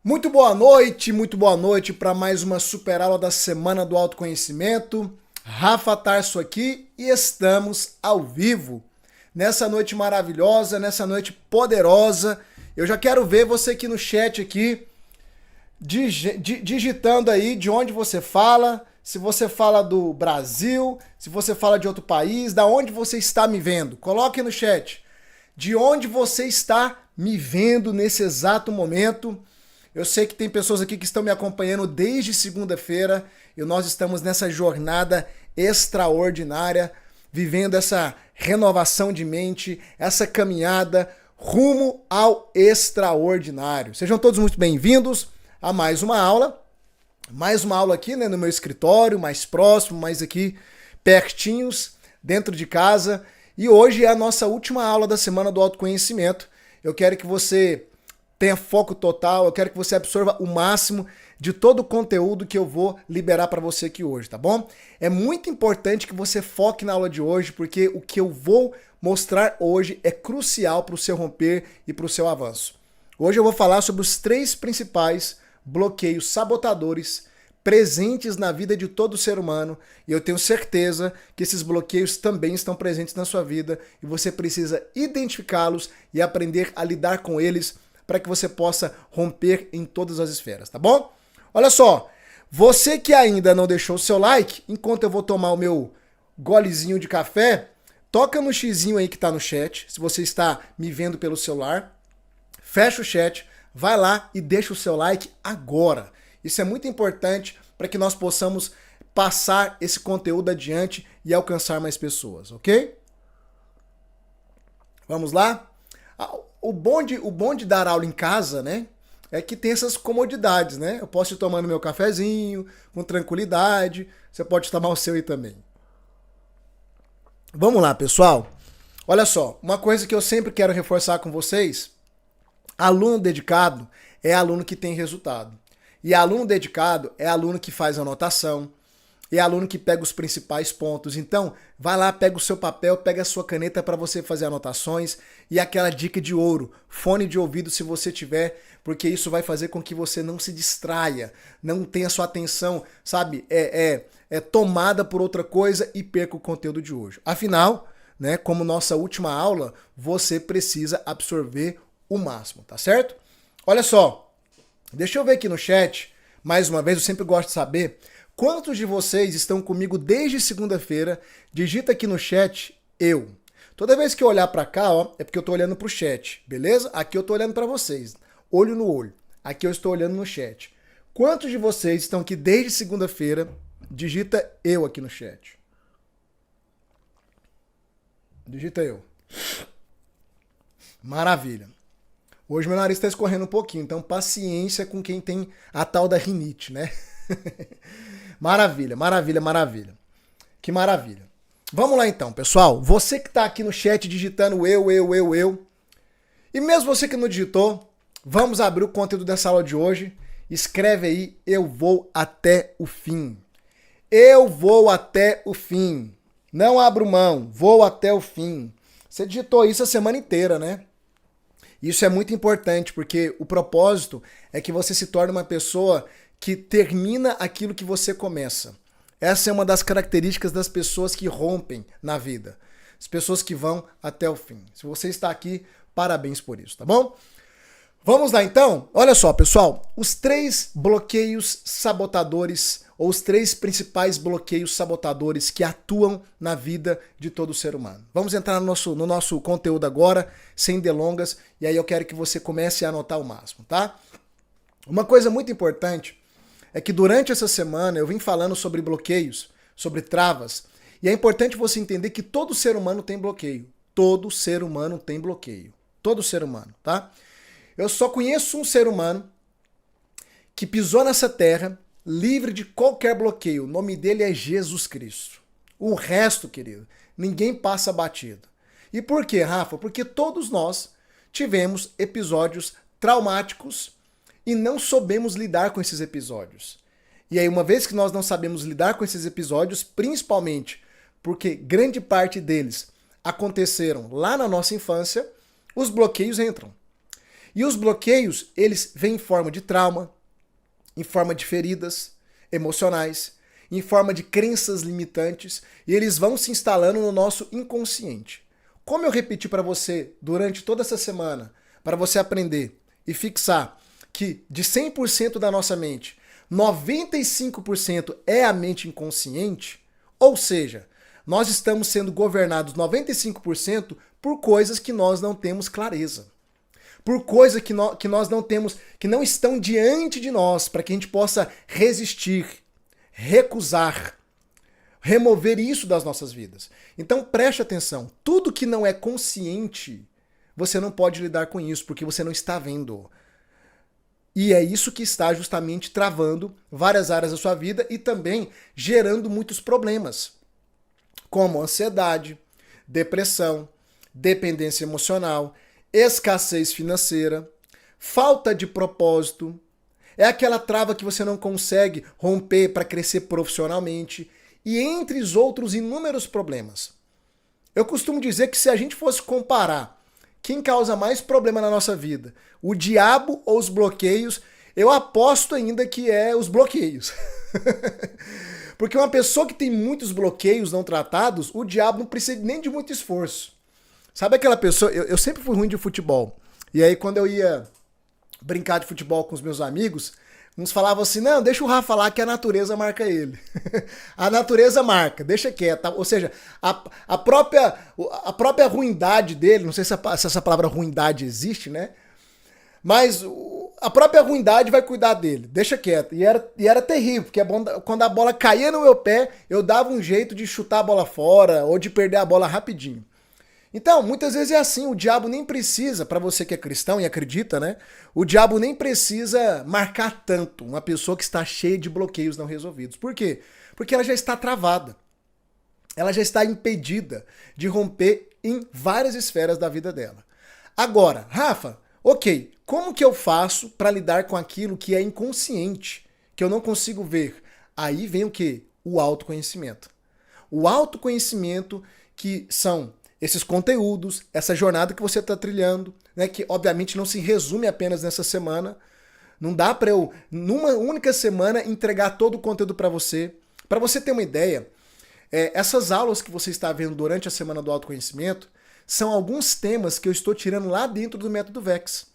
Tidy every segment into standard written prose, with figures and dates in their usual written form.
Muito boa noite para mais uma super aula da Semana do Autoconhecimento. Rafa Tarso aqui e estamos ao vivo. Nessa noite maravilhosa, nessa noite poderosa. Eu já quero ver você aqui no chat aqui, digitando aí de onde você fala, se você fala do Brasil, se você fala de outro país, da onde você está me vendo. Coloque no chat de onde você está me vendo nesse exato momento. Eu sei que tem pessoas aqui que estão me acompanhando desde segunda-feira e nós estamos nessa jornada extraordinária, vivendo essa renovação de mente, essa caminhada rumo ao extraordinário. Sejam todos muito bem-vindos a mais uma aula aqui, né, no meu escritório, mais próximo, mais aqui pertinhos, dentro de casa. E hoje é a nossa última aula da Semana do Autoconhecimento. Eu quero que você tenha foco total, eu quero que você absorva o máximo de todo o conteúdo que eu vou liberar para você aqui hoje, tá bom? É muito importante que você foque na aula de hoje, porque o que eu vou mostrar hoje é crucial para o seu romper e para o seu avanço. Hoje eu vou falar sobre os 3 principais bloqueios sabotadores presentes na vida de todo ser humano, e eu tenho certeza que esses bloqueios também estão presentes na sua vida e você precisa identificá-los e aprender a lidar com eles para que você possa romper em todas as esferas, tá bom? Olha só, você que ainda não deixou o seu like, enquanto eu vou tomar o meu golezinho de café, toca no xizinho aí que tá no chat, se você está me vendo pelo celular, fecha o chat, vai lá e deixa o seu like agora. Isso é muito importante para que nós possamos passar esse conteúdo adiante e alcançar mais pessoas, ok? Vamos lá? O bom de dar aula em casa, né, é que tem essas comodidades, né? Eu posso ir tomando meu cafezinho com tranquilidade, você pode tomar o seu aí também. Vamos lá, pessoal. Olha só, uma coisa que eu sempre quero reforçar com vocês, aluno dedicado é aluno que tem resultado. E aluno dedicado é aluno que faz anotação, é aluno que pega os principais pontos. Então, vai lá, pega o seu papel, pega a sua caneta para você fazer anotações e aquela dica de ouro, fone de ouvido se você tiver, porque isso vai fazer com que você não se distraia, não tenha sua atenção, sabe, tomada por outra coisa e perca o conteúdo de hoje. Afinal, né, como nossa última aula, você precisa absorver o máximo, tá certo? Olha só, deixa eu ver aqui no chat, mais uma vez, eu sempre gosto de saber quantos de vocês estão comigo desde segunda-feira. Digita aqui no chat, eu. Toda vez que eu olhar para cá, ó, é porque eu tô olhando pro chat, beleza? Aqui eu tô olhando para vocês, olho no olho. Aqui eu estou olhando no chat. Quantos de vocês estão aqui desde segunda-feira? Digita eu aqui no chat. Digita eu. Maravilha. Hoje meu nariz está escorrendo um pouquinho, então paciência com quem tem a tal da rinite, né? Maravilha, maravilha, maravilha. Que maravilha. Vamos lá então, pessoal. Você que está aqui no chat digitando eu. E mesmo você que não digitou, vamos abrir o conteúdo dessa aula de hoje. Escreve aí, eu vou até o fim. Eu vou até o fim. Não abro mão, vou até o fim. Você digitou isso a semana inteira, né? Isso é muito importante, porque o propósito é que você se torne uma pessoa que termina aquilo que você começa. Essa é uma das características das pessoas que rompem na vida. As pessoas que vão até o fim. Se você está aqui, parabéns por isso, tá bom? Vamos lá então? Olha só, pessoal, os 3 bloqueios sabotadores, ou os 3 principais bloqueios sabotadores que atuam na vida de todo ser humano. Vamos entrar no nosso conteúdo agora, sem delongas, e aí eu quero que você comece a anotar o máximo, tá? Uma coisa muito importante é que durante essa semana eu vim falando sobre bloqueios, sobre travas, e é importante você entender que todo ser humano tem bloqueio. Todo ser humano tem bloqueio. Todo ser humano, tá? Eu só conheço um ser humano que pisou nessa terra livre de qualquer bloqueio. O nome dele é Jesus Cristo. O resto, querido, ninguém passa batido. E por quê, Rafa? Porque todos nós tivemos episódios traumáticos e não soubemos lidar com esses episódios. E aí, uma vez que nós não sabemos lidar com esses episódios, principalmente porque grande parte deles aconteceram lá na nossa infância, os bloqueios entram. E os bloqueios, eles vêm em forma de trauma, em forma de feridas emocionais, em forma de crenças limitantes, e eles vão se instalando no nosso inconsciente. Como eu repeti para você durante toda essa semana, para você aprender e fixar que de 100% da nossa mente, 95% é a mente inconsciente, ou seja, nós estamos sendo governados 95% por coisas que nós não temos clareza. Por coisas que nós não temos, que não estão diante de nós, para que a gente possa resistir, recusar, remover isso das nossas vidas. Então preste atenção, tudo que não é consciente, você não pode lidar com isso, porque você não está vendo. E é isso que está justamente travando várias áreas da sua vida e também gerando muitos problemas, como ansiedade, depressão, dependência emocional, escassez financeira, falta de propósito. É aquela trava que você não consegue romper para crescer profissionalmente e entre os outros inúmeros problemas. Eu costumo dizer que se a gente fosse comparar quem causa mais problema na nossa vida, o diabo ou os bloqueios, eu aposto ainda que é os bloqueios. Porque uma pessoa que tem muitos bloqueios não tratados, o diabo não precisa nem de muito esforço. Sabe aquela pessoa, eu sempre fui ruim de futebol, e aí quando eu ia brincar de futebol com os meus amigos, uns falavam assim, não, deixa o Rafa falar que a natureza marca ele. A natureza marca, deixa quieto. Ou seja, a própria ruindade dele, não sei se essa palavra ruindade existe, né? Mas a própria ruindade vai cuidar dele, deixa quieto. E era terrível, porque quando a bola caía no meu pé, eu dava um jeito de chutar a bola fora ou de perder a bola rapidinho. Então, muitas vezes é assim, o diabo nem precisa, para você que é cristão e acredita, né? O diabo nem precisa marcar tanto uma pessoa que está cheia de bloqueios não resolvidos. Por quê? Porque ela já está travada. Ela já está impedida de romper em várias esferas da vida dela. Agora, Rafa, ok, como que eu faço para lidar com aquilo que é inconsciente, que eu não consigo ver? Aí vem o quê? O autoconhecimento. O autoconhecimento que são esses conteúdos, essa jornada que você está trilhando, né, que obviamente não se resume apenas nessa semana. Não dá para eu, numa única semana, entregar todo o conteúdo para você. Para você ter uma ideia, essas aulas que você está vendo durante a Semana do Autoconhecimento são alguns temas que eu estou tirando lá dentro do Método Vex.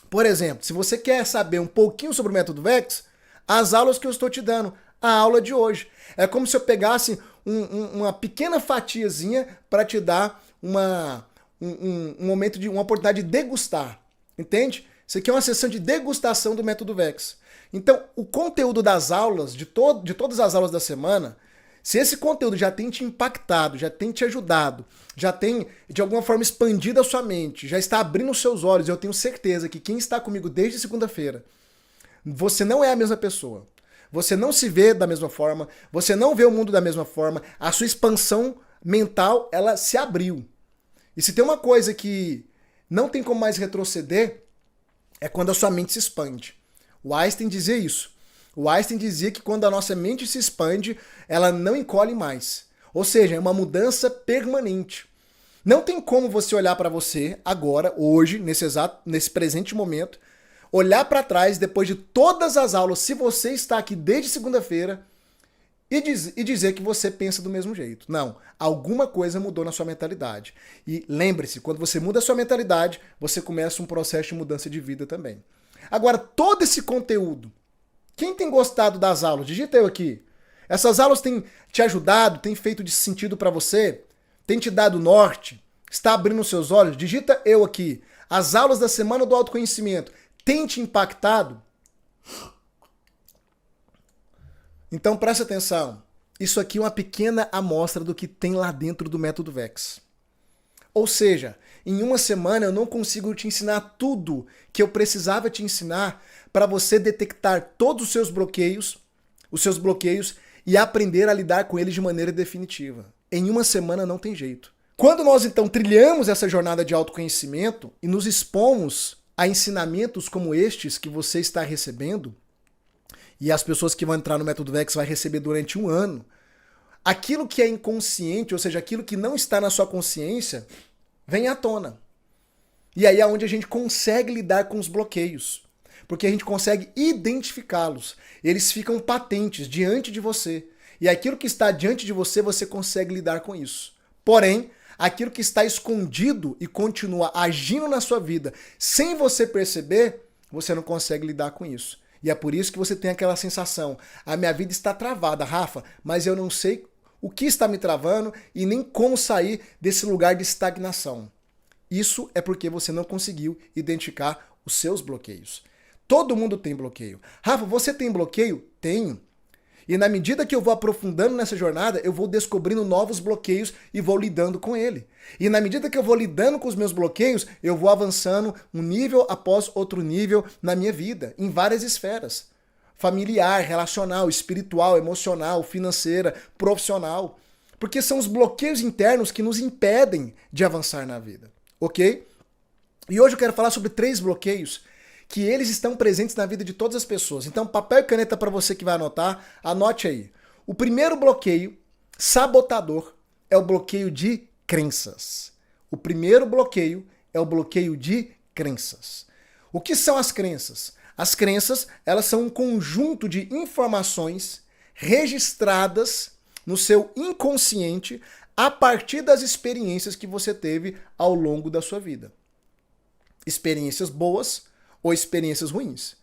Por exemplo, se você quer saber um pouquinho sobre o Método Vex, as aulas que eu estou te dando, a aula de hoje. É como se eu pegasse uma pequena fatiazinha para te dar um momento de uma oportunidade de degustar. Entende? Isso aqui é uma sessão de degustação do Método Vex. Então, o conteúdo das aulas, de todas as aulas da semana, se esse conteúdo já tem te impactado, já tem te ajudado, já tem de alguma forma expandido a sua mente, já está abrindo os seus olhos, eu tenho certeza que quem está comigo desde segunda-feira, você não é a mesma pessoa. Você não se vê da mesma forma, você não vê o mundo da mesma forma, a sua expansão mental, ela se abriu. E se tem uma coisa que não tem como mais retroceder, é quando a sua mente se expande. O Einstein dizia isso. O Einstein dizia que quando a nossa mente se expande, ela não encolhe mais. Ou seja, é uma mudança permanente. Não tem como você olhar para você agora, hoje, nesse presente momento, olhar para trás depois de todas as aulas, se você está aqui desde segunda-feira, e dizer que você pensa do mesmo jeito. Não, alguma coisa mudou na sua mentalidade. E lembre-se, quando você muda a sua mentalidade, você começa um processo de mudança de vida também. Agora, todo esse conteúdo, quem tem gostado das aulas? Digita eu aqui. Essas aulas têm te ajudado, têm feito de sentido para você? Tem te dado norte? Está abrindo os seus olhos? Digita eu aqui. As aulas da Semana do Autoconhecimento têm te impactado? Então preste atenção. Isso aqui é uma pequena amostra do que tem lá dentro do Método Vex. Ou seja, em uma semana eu não consigo te ensinar tudo que eu precisava te ensinar para você detectar todos os seus bloqueios e aprender a lidar com eles de maneira definitiva. Em uma semana não tem jeito. Quando nós então trilhamos essa jornada de autoconhecimento e nos expomos a ensinamentos como estes que você está recebendo, e as pessoas que vão entrar no Método Vex vai receber durante um ano, aquilo que é inconsciente, ou seja, aquilo que não está na sua consciência, vem à tona. E aí é onde a gente consegue lidar com os bloqueios. Porque a gente consegue identificá-los. Eles ficam patentes diante de você. E aquilo que está diante de você, você consegue lidar com isso. Porém, aquilo que está escondido e continua agindo na sua vida sem você perceber, você não consegue lidar com isso. E é por isso que você tem aquela sensação: a minha vida está travada, Rafa, mas eu não sei o que está me travando e nem como sair desse lugar de estagnação. Isso é porque você não conseguiu identificar os seus bloqueios. Todo mundo tem bloqueio. Rafa, você tem bloqueio? Tenho. E na medida que eu vou aprofundando nessa jornada, eu vou descobrindo novos bloqueios e vou lidando com ele. E na medida que eu vou lidando com os meus bloqueios, eu vou avançando um nível após outro nível na minha vida, em várias esferas. Familiar, relacional, espiritual, emocional, financeira, profissional. Porque são os bloqueios internos que nos impedem de avançar na vida, ok? E hoje eu quero falar sobre 3 bloqueios que eles estão presentes na vida de todas as pessoas. Então, papel e caneta para você que vai anotar, anote aí. O primeiro bloqueio sabotador é o bloqueio de crenças. O primeiro bloqueio é o bloqueio de crenças. O que são as crenças? As crenças, elas são um conjunto de informações registradas no seu inconsciente a partir das experiências que você teve ao longo da sua vida. Experiências boas ou experiências ruins.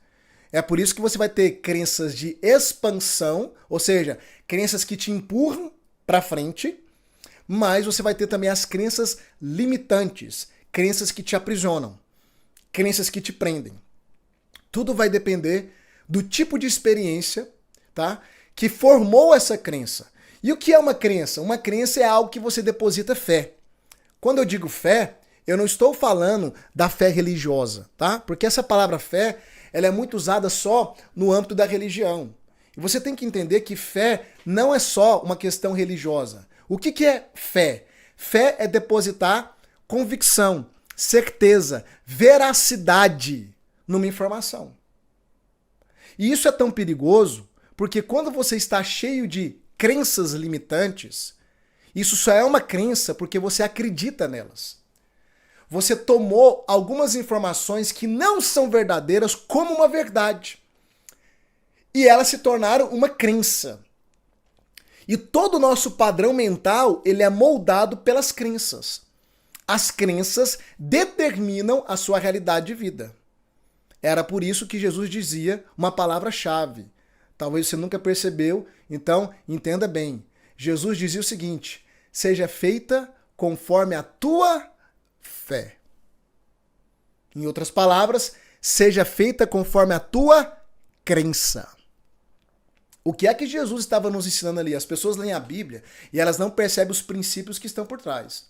É por isso que você vai ter crenças de expansão, ou seja, crenças que te empurram para frente, mas você vai ter também as crenças limitantes, crenças que te aprisionam, crenças que te prendem. Tudo vai depender do tipo de experiência, tá, que formou essa crença. E o que é uma crença? Uma crença é algo que você deposita fé. Quando eu digo fé, eu não estou falando da fé religiosa, tá? Porque essa palavra fé, ela é muito usada só no âmbito da religião. E você tem que entender que fé não é só uma questão religiosa. O que é fé? Fé é depositar convicção, certeza, veracidade numa informação. E isso é tão perigoso porque quando você está cheio de crenças limitantes, isso só é uma crença porque você acredita nelas. Você tomou algumas informações que não são verdadeiras como uma verdade. E elas se tornaram uma crença. E todo o nosso padrão mental, ele é moldado pelas crenças. As crenças determinam a sua realidade de vida. Era por isso que Jesus dizia uma palavra-chave. Talvez você nunca percebeu, então entenda bem. Jesus dizia o seguinte: seja feita conforme a tua fé. Em outras palavras, seja feita conforme a tua crença. O que é que Jesus estava nos ensinando ali? As pessoas leem a Bíblia e elas não percebem os princípios que estão por trás.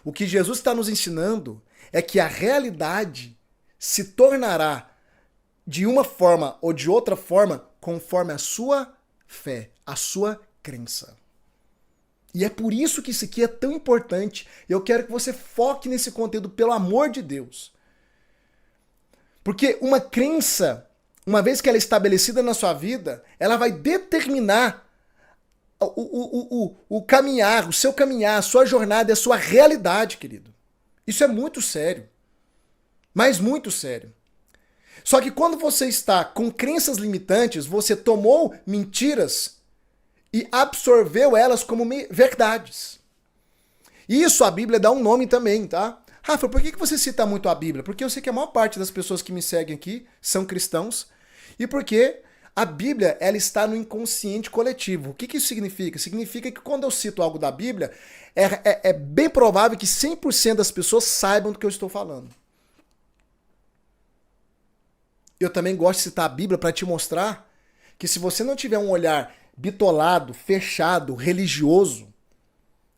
O que Jesus está nos ensinando é que a realidade se tornará de uma forma ou de outra forma conforme a sua fé, a sua crença. E é por isso que isso aqui é tão importante. Eu quero que você foque nesse conteúdo, pelo amor de Deus. Porque uma crença, uma vez que ela é estabelecida na sua vida, ela vai determinar o caminhar, o seu caminhar, a sua jornada e a sua realidade, querido. Isso é muito sério. Mas muito sério. Só que quando você está com crenças limitantes, você tomou mentiras e absorveu elas como verdades. Isso a Bíblia dá um nome também, tá? Rafa, por que você cita muito a Bíblia? Porque eu sei que a maior parte das pessoas que me seguem aqui são cristãos e porque a Bíblia, ela está no inconsciente coletivo. O que isso significa? Significa que quando eu cito algo da Bíblia, é bem provável que 100% das pessoas saibam do que eu estou falando. Eu também gosto de citar a Bíblia para te mostrar que se você não tiver um olhar bitolado, fechado, religioso,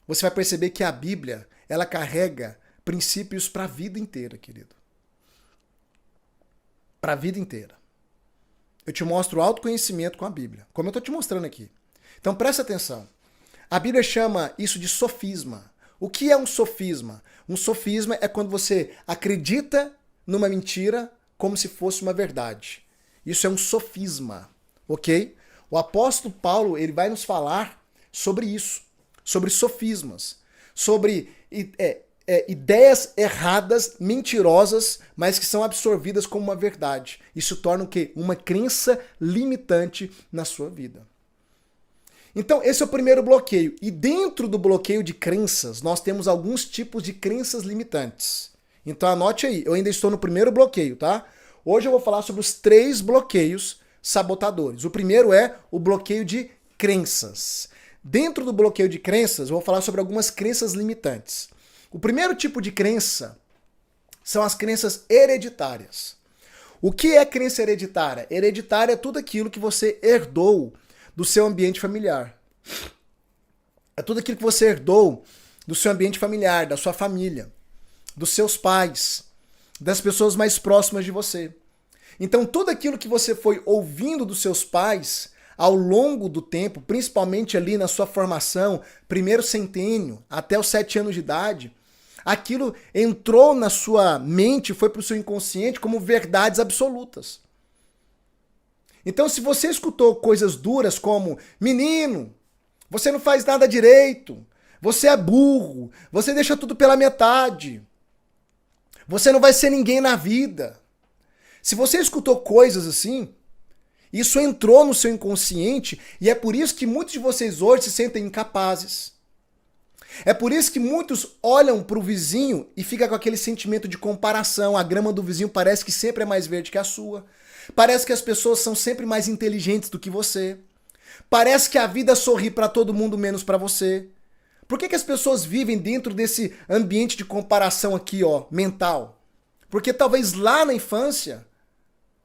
você vai perceber que a Bíblia, ela carrega princípios para a vida inteira, querido. Para a vida inteira. Eu te mostro o autoconhecimento com a Bíblia, como eu estou te mostrando aqui. Então presta atenção. A Bíblia chama isso de sofisma. O que é um sofisma? Um sofisma é quando você acredita numa mentira como se fosse uma verdade. Isso é um sofisma, ok? O apóstolo Paulo, ele vai nos falar sobre isso, sobre sofismas, sobre ideias erradas, mentirosas, mas que são absorvidas como uma verdade. Isso torna o quê? Uma crença limitante na sua vida. Então, esse é o primeiro bloqueio. E dentro do bloqueio de crenças, nós temos alguns tipos de crenças limitantes. Então, anote aí. Eu ainda estou no primeiro bloqueio, tá? Hoje eu vou falar sobre os 3 bloqueios sabotadores. O primeiro é o bloqueio de crenças. Dentro do bloqueio de crenças, eu vou falar sobre algumas crenças limitantes. O primeiro tipo de crença são as crenças hereditárias. O que é crença hereditária? Hereditária é tudo aquilo que você herdou do seu ambiente familiar. É tudo aquilo que você herdou do seu ambiente familiar, da sua família, dos seus pais, das pessoas mais próximas de você. Então, tudo aquilo que você foi ouvindo dos seus pais ao longo do tempo, principalmente ali na sua formação, primeiro centênio, até os 7 anos de idade, aquilo entrou na sua mente, foi para o seu inconsciente como verdades absolutas. Então, se você escutou coisas duras como: menino, você não faz nada direito, você é burro, você deixa tudo pela metade, você não vai ser ninguém na vida. Se você escutou coisas assim, isso entrou no seu inconsciente e é por isso que muitos de vocês hoje se sentem incapazes. É por isso que muitos olham para o vizinho e ficam com aquele sentimento de comparação. A grama do vizinho parece que sempre é mais verde que a sua. Parece que as pessoas são sempre mais inteligentes do que você. Parece que a vida sorri para todo mundo menos para você. Por que as pessoas vivem dentro desse ambiente de comparação aqui, ó, mental? Porque talvez lá na infância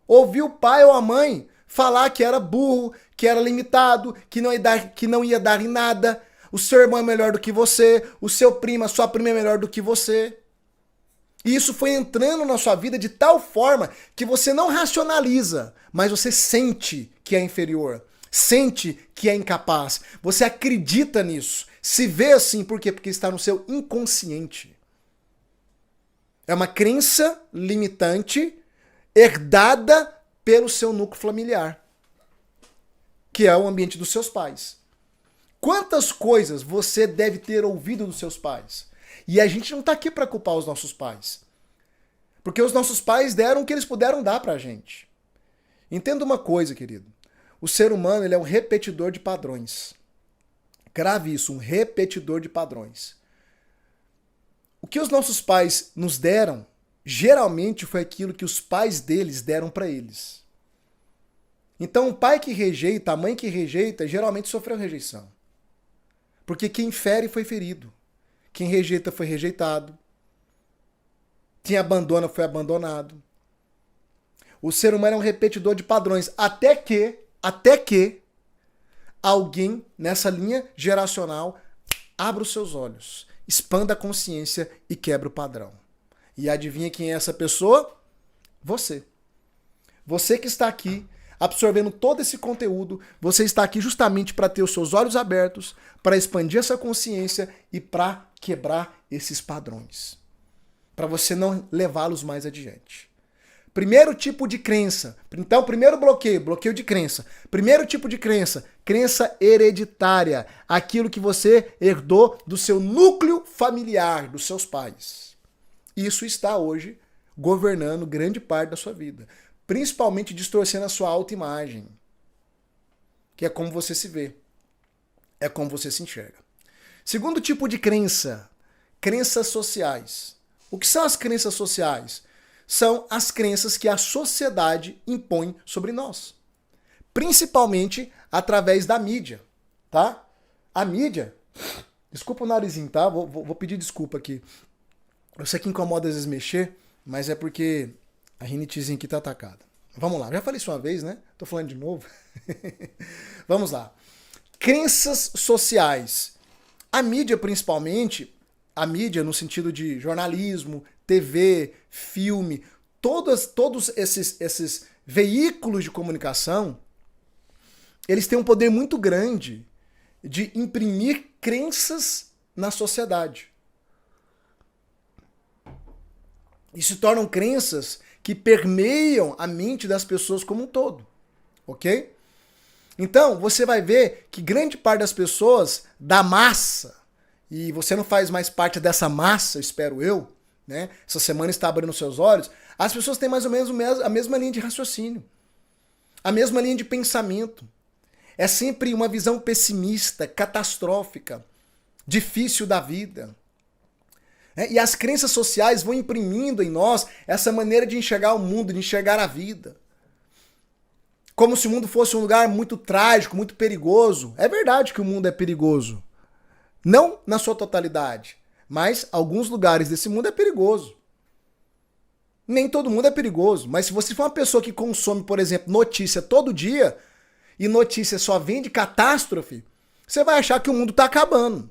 ouviu o pai ou a mãe falar que era burro, que era limitado, que não ia dar em nada. O seu irmão é melhor do que você, o seu primo, a sua prima é melhor do que você. E isso foi entrando na sua vida de tal forma que você não racionaliza, mas você sente que é inferior, sente que é incapaz. Você acredita nisso, se vê assim, por quê? Porque está no seu inconsciente. É uma crença limitante herdada pelo seu núcleo familiar, que é o ambiente dos seus pais. Quantas coisas você deve ter ouvido dos seus pais? E a gente não está aqui para culpar os nossos pais. Porque os nossos pais deram o que eles puderam dar para a gente. Entenda uma coisa, querido. O ser humano ele é um repetidor de padrões. Grave isso, um repetidor de padrões. O que os nossos pais nos deram, geralmente foi aquilo que os pais deles deram para eles. Então, o pai que rejeita, a mãe que rejeita, geralmente sofreu rejeição. Porque quem fere foi ferido. Quem rejeita foi rejeitado. Quem abandona foi abandonado. O ser humano é um repetidor de padrões. Até que alguém nessa linha geracional abra os seus olhos, expanda a consciência e quebra o padrão. E adivinha quem é essa pessoa? Você. Você que está aqui absorvendo todo esse conteúdo, você está aqui justamente para ter os seus olhos abertos, para expandir essa consciência e para quebrar esses padrões. Para você não levá-los mais adiante. Primeiro tipo de crença. Então, primeiro bloqueio de crença. Primeiro tipo de crença, crença hereditária. Aquilo que você herdou do seu núcleo familiar, dos seus pais. Isso está hoje governando grande parte da sua vida. Principalmente distorcendo a sua autoimagem. Que é como você se vê. É como você se enxerga. Segundo tipo de crença, crenças sociais. O que são as crenças sociais? São as crenças que a sociedade impõe sobre nós. Principalmente através da mídia, tá? A mídia... Desculpa o narizinho, tá? Vou pedir desculpa aqui. Eu sei que incomoda às vezes mexer, mas é porque a rinitezinha aqui tá atacada. Vamos lá. Já falei isso uma vez, né? Tô falando de novo. Vamos lá. Crenças sociais. A mídia, principalmente, a mídia no sentido de jornalismo, TV, filme, todos esses veículos de comunicação, eles têm um poder muito grande de imprimir crenças na sociedade. E se tornam crenças que permeiam a mente das pessoas como um todo, ok? Então, você vai ver que grande parte das pessoas, da massa, e você não faz mais parte dessa massa, espero eu, né? Essa semana está abrindo seus olhos, as pessoas têm mais ou menos a mesma linha de raciocínio, a mesma linha de pensamento. É sempre uma visão pessimista, catastrófica, difícil da vida. E as crenças sociais vão imprimindo em nós essa maneira de enxergar o mundo, de enxergar a vida. Como se o mundo fosse um lugar muito trágico, muito perigoso. É verdade que o mundo é perigoso. Não na sua totalidade, mas alguns lugares desse mundo é perigoso. Nem todo mundo é perigoso, mas se você for uma pessoa que consome, por exemplo, notícia todo dia, e notícia só vem de catástrofe, você vai achar que o mundo está acabando.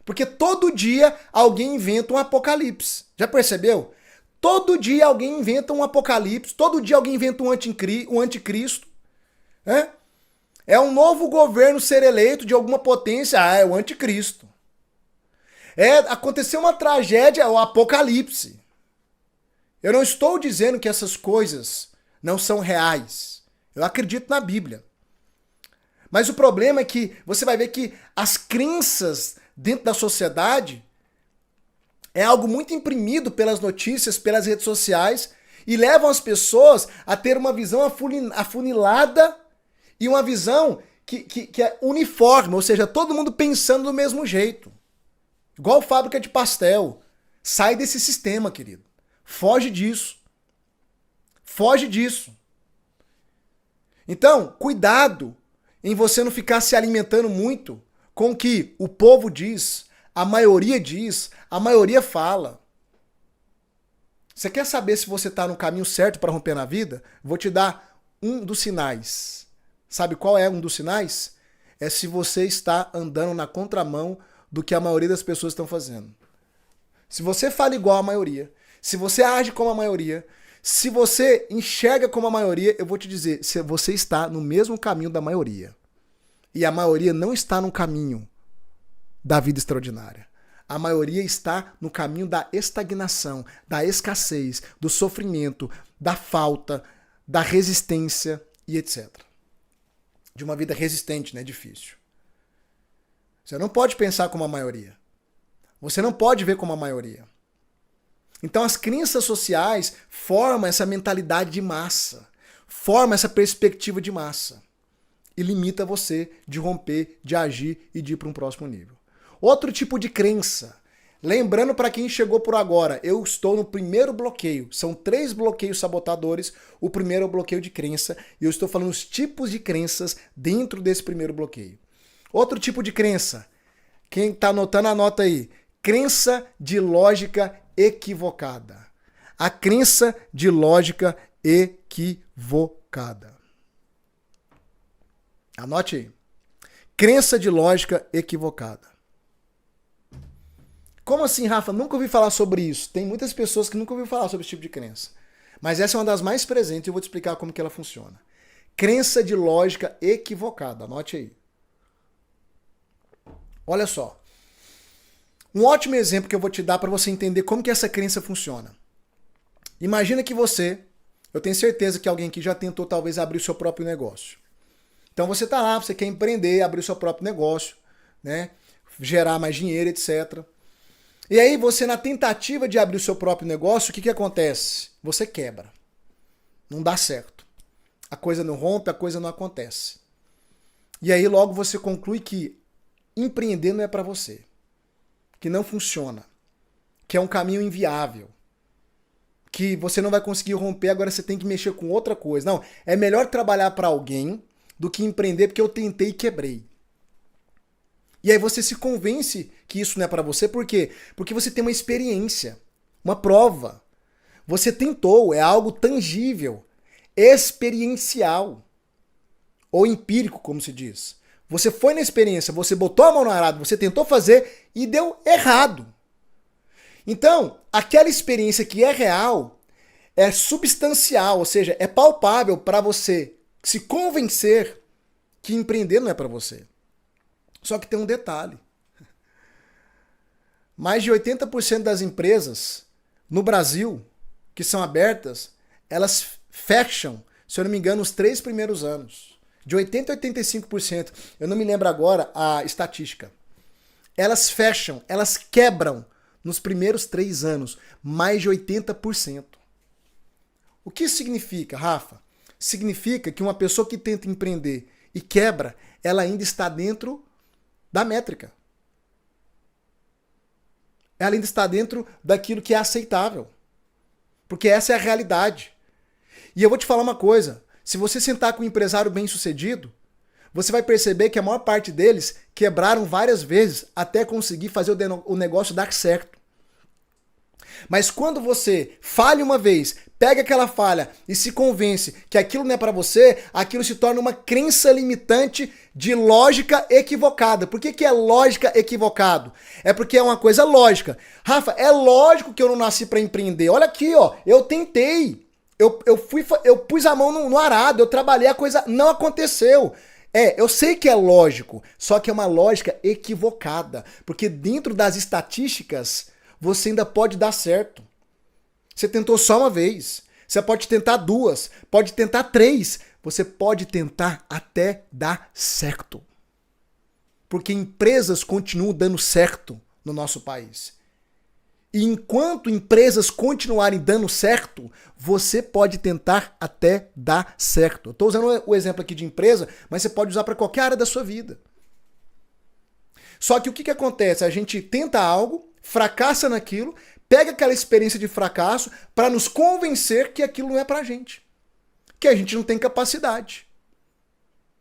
Porque todo dia alguém inventa um apocalipse. Já percebeu? Todo dia alguém inventa um apocalipse, todo dia alguém inventa um anticristo. É um novo governo ser eleito de alguma potência, é o anticristo. Aconteceu uma tragédia, é o apocalipse. Eu não estou dizendo que essas coisas não são reais. Eu acredito na Bíblia. Mas o problema é que você vai ver que as crenças dentro da sociedade é algo muito imprimido pelas notícias, pelas redes sociais, e levam as pessoas a ter uma visão afunilada e uma visão que é uniforme, ou seja, todo mundo pensando do mesmo jeito. Igual fábrica de pastel. Sai desse sistema, querido. Foge disso. Foge disso. Então, cuidado em você não ficar se alimentando muito com o que o povo diz, a maioria fala. Você quer saber se você está no caminho certo para romper na vida? Vou te dar um dos sinais. Sabe qual é um dos sinais? É se você está andando na contramão do que a maioria das pessoas estão fazendo. Se você fala igual à maioria, se você age como a maioria, se você enxerga como a maioria, eu vou te dizer, você está no mesmo caminho da maioria. E a maioria não está no caminho da vida extraordinária. A maioria está no caminho da estagnação, da escassez, do sofrimento, da falta, da resistência e etc. De uma vida resistente, né? Difícil. Você não pode pensar como a maioria. Você não pode ver como a maioria. Então as crenças sociais formam essa mentalidade de massa, formam essa perspectiva de massa e limita você de romper, de agir e de ir para um próximo nível. Outro tipo de crença. Lembrando para quem chegou por agora, eu estou no primeiro bloqueio. São 3 bloqueios sabotadores. O primeiro é o bloqueio de crença e eu estou falando os tipos de crenças dentro desse primeiro bloqueio. Outro tipo de crença. Quem está anotando, anota aí. Crença de lógica equivocada. A crença de lógica equivocada. Anote aí. Crença de lógica equivocada. Como assim, Rafa? Nunca ouvi falar sobre isso. Tem muitas pessoas que nunca ouviram falar sobre esse tipo de crença. Mas essa é uma das mais presentes e eu vou te explicar como que ela funciona. Crença de lógica equivocada. Anote aí. Olha só. Um ótimo exemplo que eu vou te dar para você entender como que essa crença funciona. Imagina que eu tenho certeza que alguém aqui já tentou talvez abrir o seu próprio negócio. Então você está lá, você quer empreender, abrir o seu próprio negócio, né? Gerar mais dinheiro, etc. E aí você, na tentativa de abrir o seu próprio negócio, o que acontece? Você quebra. Não dá certo. A coisa não rompe, a coisa não acontece. E aí logo você conclui que empreender não é para você. Que não funciona. Que é um caminho inviável. Que você não vai conseguir romper, agora você tem que mexer com outra coisa. Não, é melhor trabalhar para alguém do que empreender porque eu tentei e quebrei. E aí você se convence que isso não é para você, por quê? Porque você tem uma experiência, uma prova. Você tentou, é algo tangível, experiencial, ou empírico, como se diz. Você foi na experiência, você botou a mão no arado, você tentou fazer e deu errado. Então, aquela experiência que é real, é substancial, ou seja, é palpável para você se convencer que empreender não é para você. Só que tem um detalhe. Mais de 80% das empresas no Brasil que são abertas, elas fecham, se eu não me engano, os 3 primeiros anos. De 80% a 85%. Eu não me lembro agora a estatística. elas fecham, elas quebram nos primeiros 3 anos, mais de 80%. O que isso significa, Rafa? Significa que uma pessoa que tenta empreender e quebra, ela ainda está dentro da métrica. Ela ainda está dentro daquilo que é aceitável. Porque essa é a realidade. E eu vou te falar uma coisa. Se você sentar com um empresário bem-sucedido, você vai perceber que a maior parte deles quebraram várias vezes até conseguir fazer o negócio dar certo. Mas quando você falha uma vez, pega aquela falha e se convence que aquilo não é para você, aquilo se torna uma crença limitante de lógica equivocada. Por que é lógica equivocado? É porque é uma coisa lógica. Rafa, é lógico que eu não nasci para empreender. Olha aqui, ó, eu tentei. Eu pus a mão no arado, eu trabalhei, a coisa não aconteceu. Eu sei que é lógico, só que é uma lógica equivocada. Porque dentro das estatísticas, você ainda pode dar certo. Você tentou só uma vez. Você pode tentar 2, pode tentar 3. Você pode tentar até dar certo. Porque empresas continuam dando certo no nosso país. E enquanto empresas continuarem dando certo, você pode tentar até dar certo. Eu estou usando o exemplo aqui de empresa, mas você pode usar para qualquer área da sua vida. Só que o que acontece? A gente tenta algo, fracassa naquilo, pega aquela experiência de fracasso para nos convencer que aquilo não é pra gente. Que a gente não tem capacidade.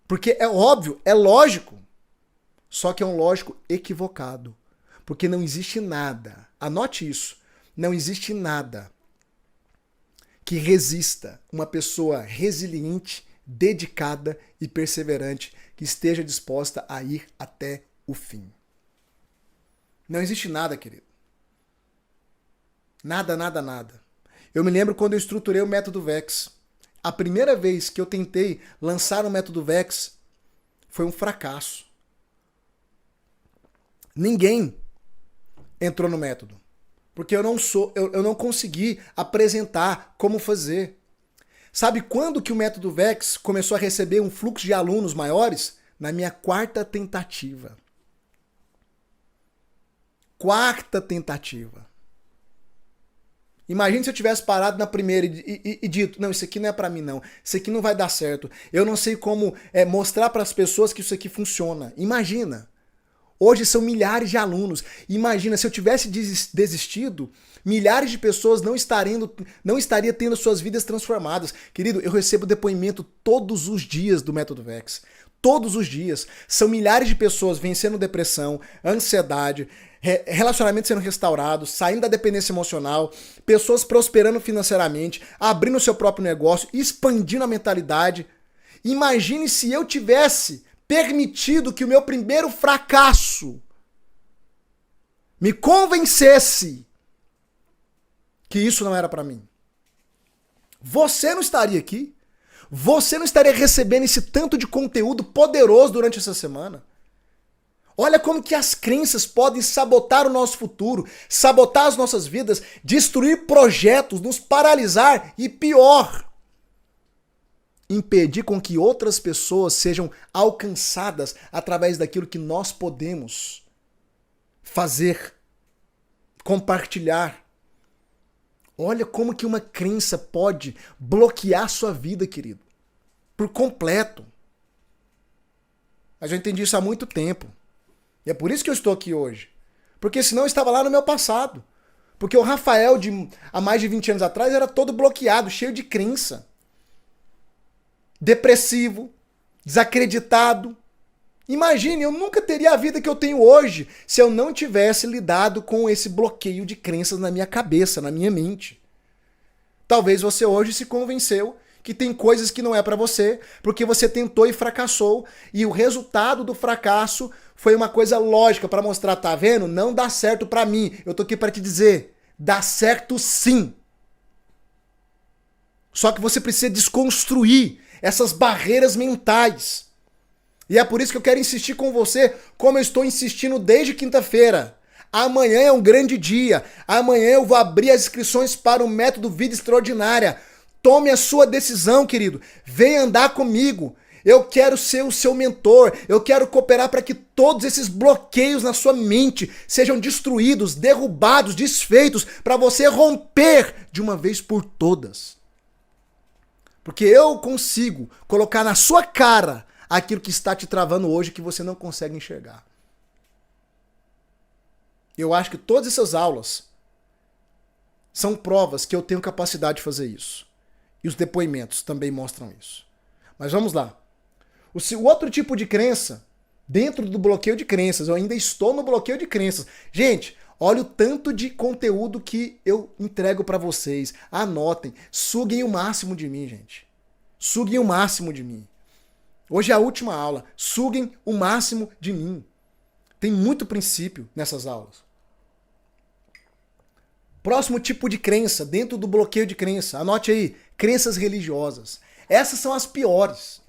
Porque é óbvio, é lógico. Só que é um lógico equivocado. Porque não existe nada, anote isso, não existe nada que resista uma pessoa resiliente, dedicada e perseverante que esteja disposta a ir até o fim. Não existe nada, querido. Nada, nada, nada. Eu me lembro quando eu estruturei o método VEX. A primeira vez que eu tentei lançar o método VEX foi um fracasso. Ninguém entrou no método. Porque eu não consegui apresentar como fazer. Sabe quando que o método VEX começou a receber um fluxo de alunos maiores? Na minha 4ª tentativa. 4ª tentativa. Imagina se eu tivesse parado na primeira e dito, não, isso aqui não é pra mim não, isso aqui não vai dar certo. Eu não sei como mostrar para as pessoas que isso aqui funciona. Imagina. Hoje são milhares de alunos. Imagina, se eu tivesse desistido, milhares de pessoas não estariam tendo suas vidas transformadas. Querido, eu recebo depoimento todos os dias do Método VEX. Todos os dias. São milhares de pessoas vencendo depressão, ansiedade, relacionamentos sendo restaurados, saindo da dependência emocional, pessoas prosperando financeiramente, abrindo seu próprio negócio, expandindo a mentalidade. Imagine se eu tivesse permitido que o meu primeiro fracasso me convencesse que isso não era para mim. Você não estaria aqui. Você não estaria recebendo esse tanto de conteúdo poderoso durante essa semana. Olha como que as crenças podem sabotar o nosso futuro, sabotar as nossas vidas, destruir projetos, nos paralisar e pior, impedir com que outras pessoas sejam alcançadas através daquilo que nós podemos fazer, compartilhar. Olha como que uma crença pode bloquear sua vida, querido, por completo. Mas eu entendi isso há muito tempo. E é por isso que eu estou aqui hoje. Porque senão eu estava lá no meu passado. Porque o Rafael há mais de 20 anos atrás era todo bloqueado, cheio de crença. Depressivo, desacreditado. Imagine, eu nunca teria a vida que eu tenho hoje se eu não tivesse lidado com esse bloqueio de crenças na minha cabeça, na minha mente. Talvez você hoje se convenceu que tem coisas que não é pra você, porque você tentou e fracassou, e o resultado do fracasso foi uma coisa lógica pra mostrar, tá vendo? Não dá certo pra mim. Eu tô aqui pra te dizer, dá certo sim. Só que você precisa desconstruir essas barreiras mentais. E é por isso que eu quero insistir com você, como eu estou insistindo desde quinta-feira. Amanhã é um grande dia. Amanhã eu vou abrir as inscrições para o Método Vida Extraordinária. Tome a sua decisão, querido. Venha andar comigo. Eu quero ser o seu mentor. Eu quero cooperar para que todos esses bloqueios na sua mente sejam destruídos, derrubados, desfeitos, para você romper de uma vez por todas. Porque eu consigo colocar na sua cara aquilo que está te travando hoje que você não consegue enxergar. Eu acho que todas essas aulas são provas que eu tenho capacidade de fazer isso. E os depoimentos também mostram isso. Mas vamos lá. O outro tipo de crença, dentro do bloqueio de crenças, eu ainda estou no bloqueio de crenças. Gente, olha o tanto de conteúdo que eu entrego para vocês. Anotem, suguem o máximo de mim, gente. Suguem o máximo de mim. Hoje é a última aula. Suguem o máximo de mim. Tem muito princípio nessas aulas. Próximo tipo de crença, dentro do bloqueio de crença. Anote aí, crenças religiosas. Essas são as piores.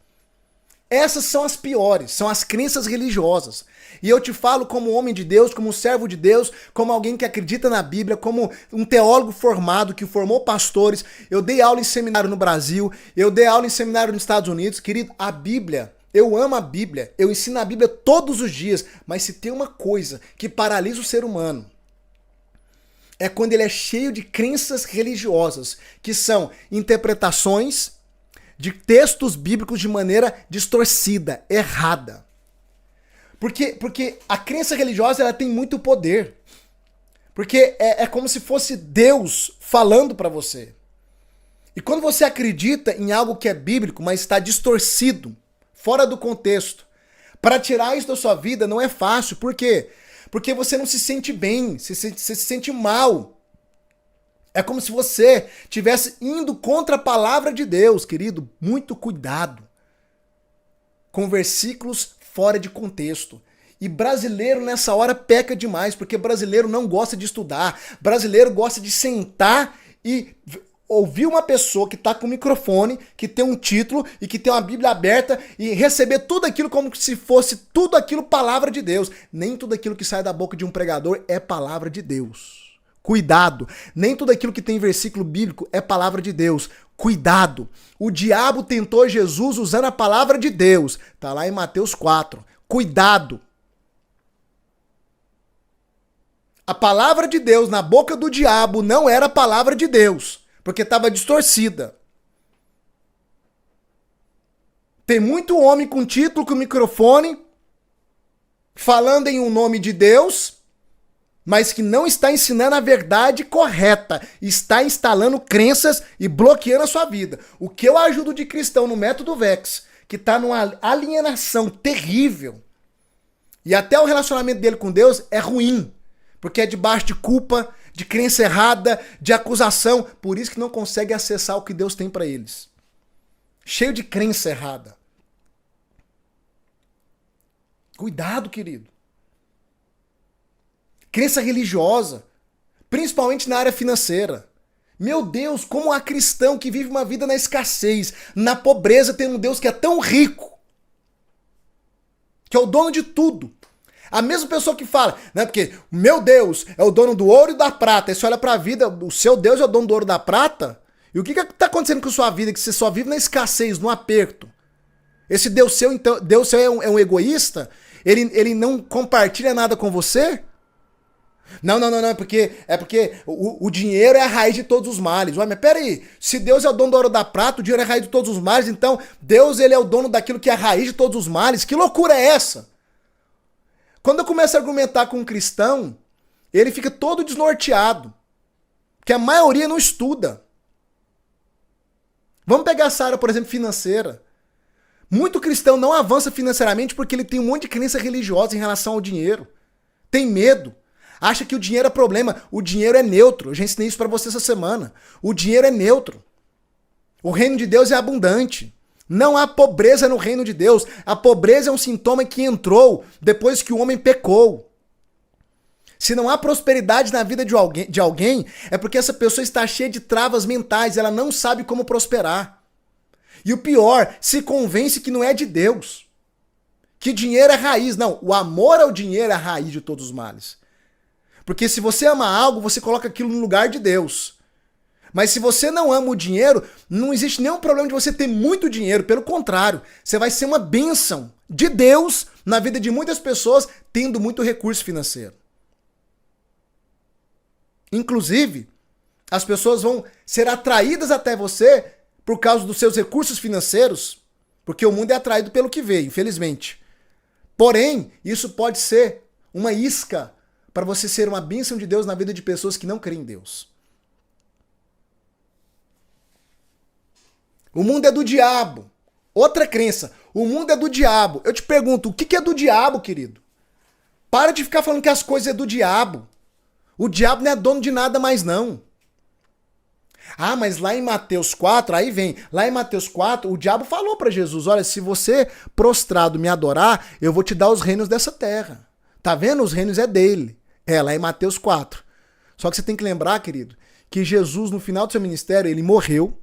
Essas são as piores, são as crenças religiosas. E eu te falo como homem de Deus, como servo de Deus, como alguém que acredita na Bíblia, como um teólogo formado, que formou pastores. Eu dei aula em seminário no Brasil, eu dei aula em seminário nos Estados Unidos. Querido, a Bíblia, eu amo a Bíblia, eu ensino a Bíblia todos os dias. Mas se tem uma coisa que paralisa o ser humano, é quando ele é cheio de crenças religiosas, que são interpretações de textos bíblicos de maneira distorcida, errada. Porque a crença religiosa ela tem muito poder. Porque é como se fosse Deus falando para você. E quando você acredita em algo que é bíblico, mas está distorcido, fora do contexto, para tirar isso da sua vida não é fácil. Por quê? Porque você não se sente bem, você se sente mal. É como se você estivesse indo contra a palavra de Deus, querido. Muito cuidado com versículos fora de contexto. E brasileiro nessa hora peca demais, porque brasileiro não gosta de estudar. Brasileiro gosta de sentar e ouvir uma pessoa que está com o microfone, que tem um título e que tem uma Bíblia aberta e receber tudo aquilo como se fosse tudo aquilo palavra de Deus. Nem tudo aquilo que sai da boca de um pregador é palavra de Deus. Cuidado, nem tudo aquilo que tem versículo bíblico é palavra de Deus. Cuidado, o diabo tentou Jesus usando a palavra de Deus. Tá lá em Mateus 4. Cuidado. A palavra de Deus na boca do diabo não era a palavra de Deus, porque estava distorcida. Tem muito homem com título, com microfone, falando em um nome de Deus, mas que não está ensinando a verdade correta, está instalando crenças e bloqueando a sua vida. O que eu ajudo de cristão no Método Vex, que está numa alienação terrível, e até o relacionamento dele com Deus é ruim, porque é debaixo de culpa, de crença errada, de acusação, por isso que não consegue acessar o que Deus tem para eles. Cheio de crença errada. Cuidado, querido. Crença religiosa, principalmente na área financeira. Meu Deus, como há cristão que vive uma vida na escassez, na pobreza, tem um Deus que é tão rico, que é o dono de tudo. A mesma pessoa que fala, né, porque o meu Deus é o dono do ouro e da prata, e você olha para a vida, o seu Deus é o dono do ouro e da prata, e o que está acontecendo com a sua vida, que você só vive na escassez, no aperto? Esse Deus seu, então, Deus seu é um egoísta? Ele não compartilha nada com você? Não, é porque o dinheiro é a raiz de todos os males. Ué, mas peraí, se Deus é o dono do ouro e da prata, o dinheiro é a raiz de todos os males, então Deus ele é o dono daquilo que é a raiz de todos os males. Que loucura é essa? Quando eu começo a argumentar com um cristão, ele fica todo desnorteado, porque a maioria não estuda. Vamos pegar essa área, por exemplo, financeira. Muito cristão não avança financeiramente porque ele tem um monte de crença religiosa em relação ao dinheiro. Tem medo. Acha que o dinheiro é problema. O dinheiro é neutro. Eu já ensinei isso para você essa semana. O dinheiro é neutro. O reino de Deus é abundante. Não há pobreza no reino de Deus. A pobreza é um sintoma que entrou depois que o homem pecou. Se não há prosperidade na vida de alguém, é porque essa pessoa está cheia de travas mentais. Ela não sabe como prosperar. E o pior, se convence que não é de Deus. Que dinheiro é raiz. Não, o amor ao dinheiro é a raiz de todos os males. Porque se você ama algo, você coloca aquilo no lugar de Deus. Mas se você não ama o dinheiro, não existe nenhum problema de você ter muito dinheiro. Pelo contrário, você vai ser uma bênção de Deus na vida de muitas pessoas tendo muito recurso financeiro. Inclusive, as pessoas vão ser atraídas até você por causa dos seus recursos financeiros, porque o mundo é atraído pelo que vê, infelizmente. Porém, isso pode ser uma isca para você ser uma bênção de Deus na vida de pessoas que não creem em Deus. O mundo é do diabo. Outra crença. O mundo é do diabo. Eu te pergunto, o que é do diabo, querido? Para de ficar falando que as coisas é do diabo. O diabo não é dono de nada mais, não. Ah, mas lá em Mateus 4, aí vem, lá em Mateus 4, o diabo falou para Jesus, olha, se você prostrado me adorar, eu vou te dar os reinos dessa terra. Tá vendo? Os reinos é dele. É, lá em Mateus 4. Só que você tem que lembrar, querido, que Jesus, no final do seu ministério, ele morreu,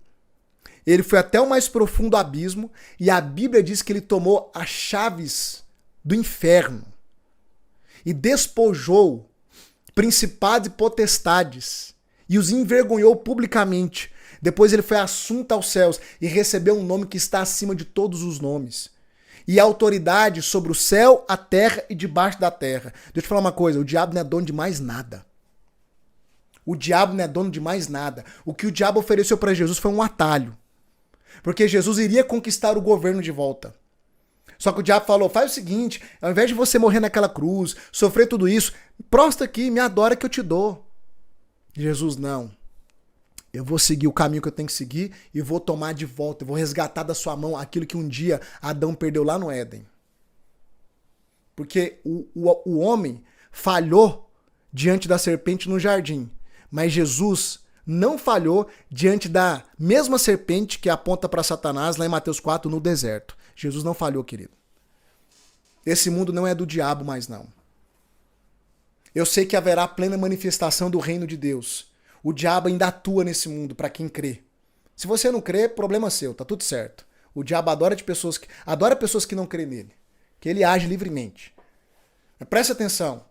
ele foi até o mais profundo abismo, e a Bíblia diz que ele tomou as chaves do inferno e despojou principados e potestades e os envergonhou publicamente. Depois ele foi assunto aos céus e recebeu um nome que está acima de todos os nomes. E autoridade sobre o céu, a terra e debaixo da terra. Deixa eu te falar uma coisa, o diabo não é dono de mais nada. O diabo não é dono de mais nada. O que o diabo ofereceu para Jesus foi um atalho. Porque Jesus iria conquistar o governo de volta. Só que o diabo falou, faz o seguinte, ao invés de você morrer naquela cruz, sofrer tudo isso, prostra aqui, me adora que eu te dou. Jesus, não. Eu vou seguir o caminho que eu tenho que seguir e vou tomar de volta, eu vou resgatar da sua mão aquilo que um dia Adão perdeu lá no Éden. Porque o homem falhou diante da serpente no jardim, mas Jesus não falhou diante da mesma serpente que aponta para Satanás lá em Mateus 4 no deserto. Jesus não falhou, querido. Esse mundo não é do diabo mais não. Eu sei que haverá plena manifestação do reino de Deus. O diabo ainda atua nesse mundo para quem crê. Se você não crê, problema seu, tá tudo certo. O diabo adora pessoas que não crêem nele, que ele age livremente. Mas preste atenção.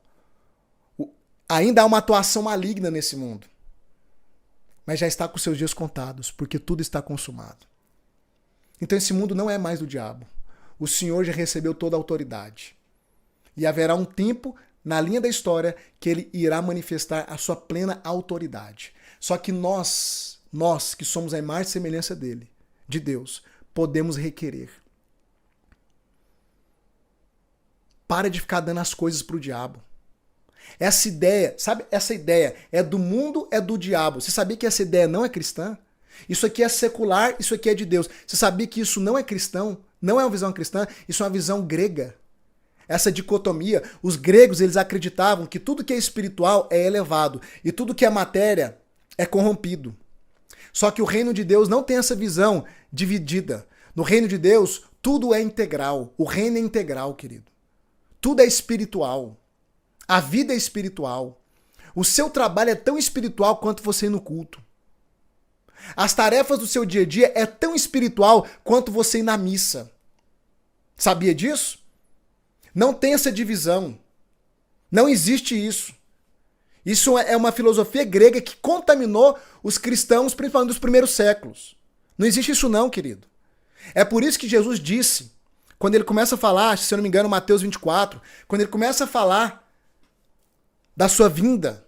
Ainda há uma atuação maligna nesse mundo. Mas já está com seus dias contados, porque tudo está consumado. Então esse mundo não é mais do diabo. O Senhor já recebeu toda a autoridade. E haverá um tempo na linha da história que ele irá manifestar a sua plena autoridade. Só que nós que somos a imagem e semelhança dele, de Deus, podemos requerer. Para de ficar dando as coisas pro diabo. Essa ideia, sabe? Essa ideia é do mundo, é do diabo. Você sabia que essa ideia não é cristã? Isso aqui é secular, isso aqui é de Deus. Você sabia que isso não é cristão? Não é uma visão cristã, isso é uma visão grega. Essa dicotomia, os gregos eles acreditavam que tudo que é espiritual é elevado e tudo que é matéria é corrompido. Só que o reino de Deus não tem essa visão dividida. No reino de Deus, tudo é integral. O reino é integral, querido. Tudo é espiritual. A vida é espiritual. O seu trabalho é tão espiritual quanto você ir no culto. As tarefas do seu dia a dia é tão espiritual quanto você ir na missa. Sabia disso? Não tem essa divisão. Não existe isso. Isso é uma filosofia grega que contaminou os cristãos, principalmente dos primeiros séculos. Não existe isso não, querido. É por isso que Jesus disse, quando ele começa a falar, se eu não me engano, Mateus 24, quando ele começa a falar da sua vinda,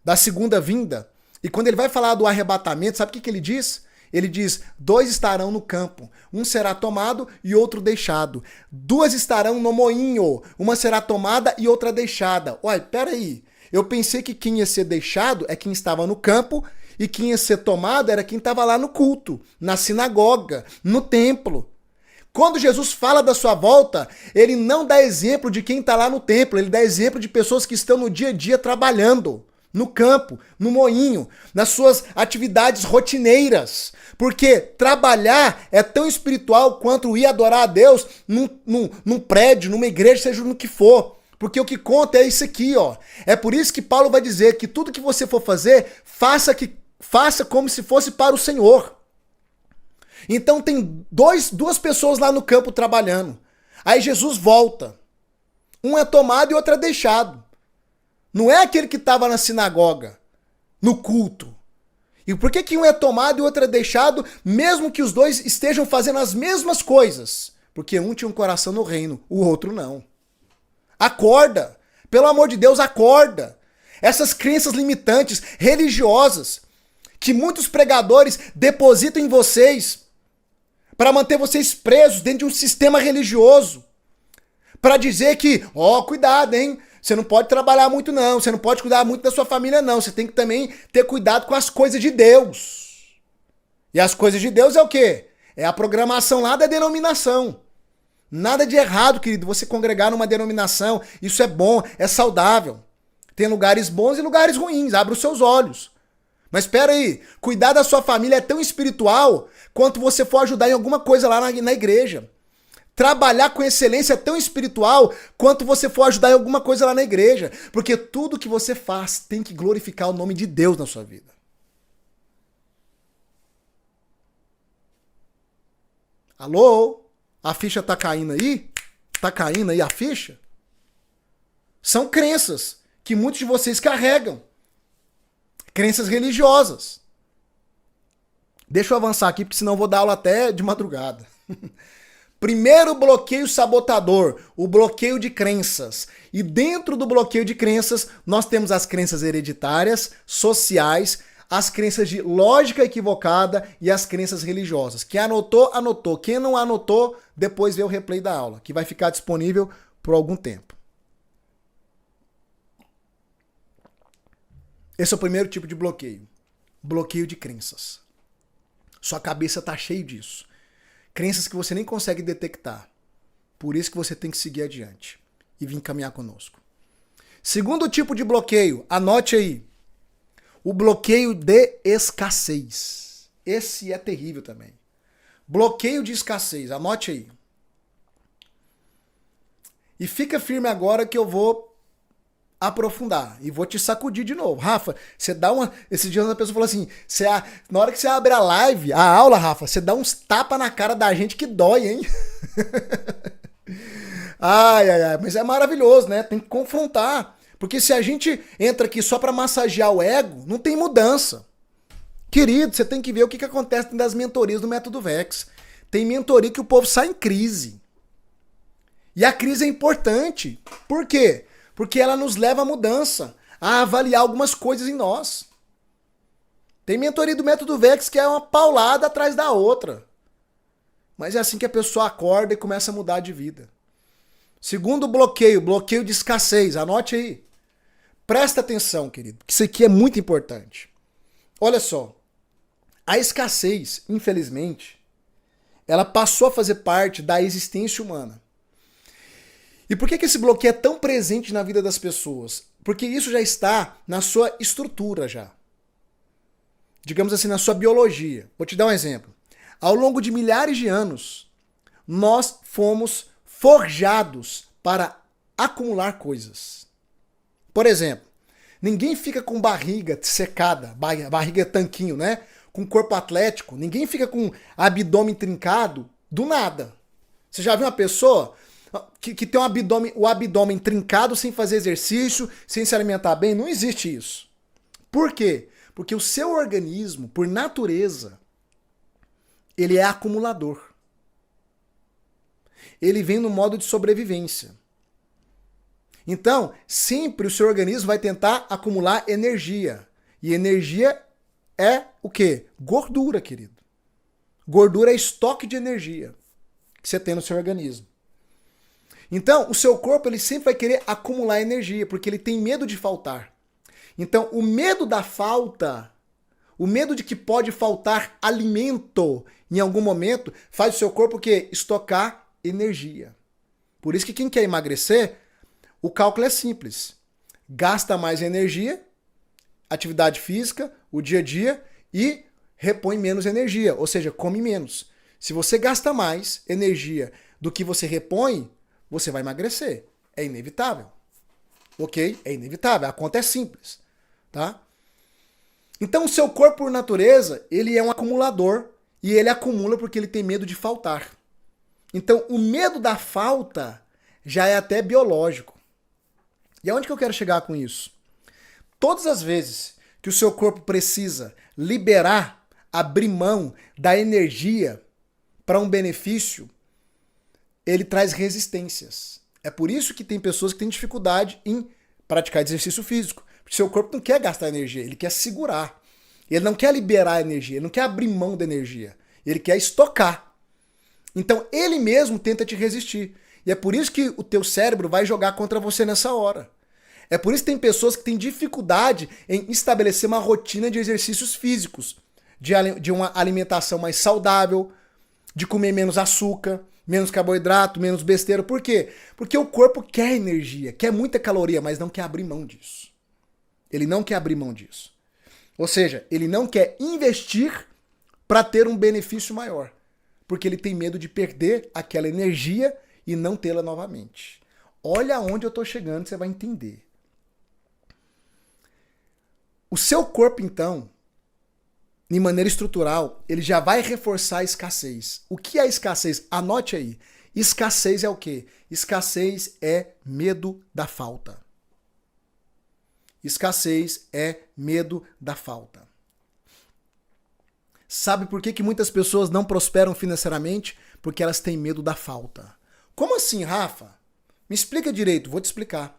da segunda vinda, e quando ele vai falar do arrebatamento, sabe o que ele diz? Ele diz, 2 estarão no campo, um será tomado e outro deixado. 2 estarão no moinho, uma será tomada e outra deixada. Olha, peraí, eu pensei que quem ia ser deixado é quem estava no campo e quem ia ser tomado era quem estava lá no culto, na sinagoga, no templo. Quando Jesus fala da sua volta, ele não dá exemplo de quem está lá no templo, ele dá exemplo de pessoas que estão no dia a dia trabalhando, no campo, no moinho, nas suas atividades rotineiras. Porque trabalhar é tão espiritual quanto ir adorar a Deus num prédio, numa igreja, seja no que for. Porque o que conta é isso aqui, ó. É por isso que Paulo vai dizer que tudo que você for fazer, faça como se fosse para o Senhor. Então tem duas pessoas lá no campo trabalhando. Aí Jesus volta. Um é tomado e outro é deixado. Não é aquele que estava na sinagoga, no culto. E por que um é tomado e o outro é deixado, mesmo que os dois estejam fazendo as mesmas coisas? Porque um tinha um coração no reino, o outro não. Acorda! Pelo amor de Deus, acorda! Essas crenças limitantes, religiosas, que muitos pregadores depositam em vocês para manter vocês presos dentro de um sistema religioso. Para dizer que, cuidado, hein? Você não pode trabalhar muito não, você não pode cuidar muito da sua família não, você tem que também ter cuidado com as coisas de Deus. E as coisas de Deus é o quê? É a programação lá da denominação. Nada de errado, querido, você congregar numa denominação, isso é bom, é saudável. Tem lugares bons e lugares ruins, abra os seus olhos. Mas espera aí, cuidar da sua família é tão espiritual quanto você for ajudar em alguma coisa lá na igreja. Trabalhar com excelência é tão espiritual quanto você for ajudar em alguma coisa lá na igreja. Porque tudo que você faz tem que glorificar o nome de Deus na sua vida. Alô? A ficha tá caindo aí? Tá caindo aí a ficha? São crenças que muitos de vocês carregam. Crenças religiosas. Deixa eu avançar aqui, porque senão eu vou dar aula até de madrugada. Primeiro bloqueio sabotador, o bloqueio de crenças. E dentro do bloqueio de crenças, nós temos as crenças hereditárias, sociais, as crenças de lógica equivocada e as crenças religiosas. Quem anotou, anotou. Quem não anotou, depois vê o replay da aula, que vai ficar disponível por algum tempo. Esse é o primeiro tipo de bloqueio. Bloqueio de crenças. Sua cabeça tá cheia disso. Crenças que você nem consegue detectar. Por isso que você tem que seguir adiante e vir caminhar conosco. Segundo tipo de bloqueio, anote aí. O bloqueio de escassez. Esse é terrível também. Bloqueio de escassez, anote aí. E fica firme agora que eu vou aprofundar e vou te sacudir de novo. Rafa, você dá uma... Esses dias uma pessoa falou assim, na hora que você abre a live, a aula, Rafa, você dá uns tapas na cara da gente que dói, hein? Ai, mas é maravilhoso, né? Tem que confrontar. Porque se a gente entra aqui só pra massagear o ego, não tem mudança. Querido, você tem que ver o que acontece dentro das mentorias do Método Vex. Tem mentoria que o povo sai em crise. E a crise é importante. Por quê? Porque ela nos leva à mudança, a avaliar algumas coisas em nós. Tem mentoria do Método Vex que é uma paulada atrás da outra. Mas é assim que a pessoa acorda e começa a mudar de vida. Segundo bloqueio, bloqueio de escassez. Anote aí. Presta atenção, querido, que isso aqui é muito importante. Olha só. A escassez, infelizmente, ela passou a fazer parte da existência humana. E por que esse bloqueio é tão presente na vida das pessoas? Porque isso já está na sua estrutura já. Digamos assim, na sua biologia. Vou te dar um exemplo. Ao longo de milhares de anos, nós fomos forjados para acumular coisas. Por exemplo, ninguém fica com barriga secada, barriga tanquinho, né? Com corpo atlético. Ninguém fica com abdômen trincado do nada. Você já viu uma pessoa que tem o abdômen trincado sem fazer exercício, sem se alimentar bem? Não existe isso. Por quê? Porque o seu organismo, por natureza, ele é acumulador. Ele vem no modo de sobrevivência. Então, sempre o seu organismo vai tentar acumular energia. E energia é o quê? Gordura, querido. Gordura é estoque de energia que você tem no seu organismo. Então, o seu corpo ele sempre vai querer acumular energia, porque ele tem medo de faltar. Então, o medo da falta, o medo de que pode faltar alimento em algum momento, faz o seu corpo o quê? Estocar energia. Por isso que quem quer emagrecer, o cálculo é simples. Gasta mais energia, atividade física, o dia a dia, e repõe menos energia, ou seja, come menos. Se você gasta mais energia do que você repõe, você vai emagrecer. É inevitável. Ok? É inevitável. A conta é simples. Tá? Então, o seu corpo, por natureza, ele é um acumulador. E ele acumula porque ele tem medo de faltar. Então, o medo da falta já é até biológico. E aonde que eu quero chegar com isso? Todas as vezes que o seu corpo precisa liberar, abrir mão da energia para um benefício, ele traz resistências. É por isso que tem pessoas que têm dificuldade em praticar exercício físico. Porque seu corpo não quer gastar energia, ele quer segurar. Ele não quer liberar energia, ele não quer abrir mão da energia. Ele quer estocar. Então ele mesmo tenta te resistir. E é por isso que o teu cérebro vai jogar contra você nessa hora. É por isso que tem pessoas que têm dificuldade em estabelecer uma rotina de exercícios físicos, de uma alimentação mais saudável, de comer menos açúcar, menos carboidrato, menos besteira. Por quê? Porque o corpo quer energia, quer muita caloria, mas não quer abrir mão disso. Ele não quer abrir mão disso. Ou seja, ele não quer investir para ter um benefício maior, porque ele tem medo de perder aquela energia e não tê-la novamente. Olha onde eu estou chegando, você vai entender. O seu corpo, então, de maneira estrutural, ele já vai reforçar a escassez. O que é escassez? Anote aí. Escassez é o quê? Escassez é medo da falta. Escassez é medo da falta. Sabe por que muitas pessoas não prosperam financeiramente? Porque elas têm medo da falta. Como assim, Rafa? Me explica direito, vou te explicar.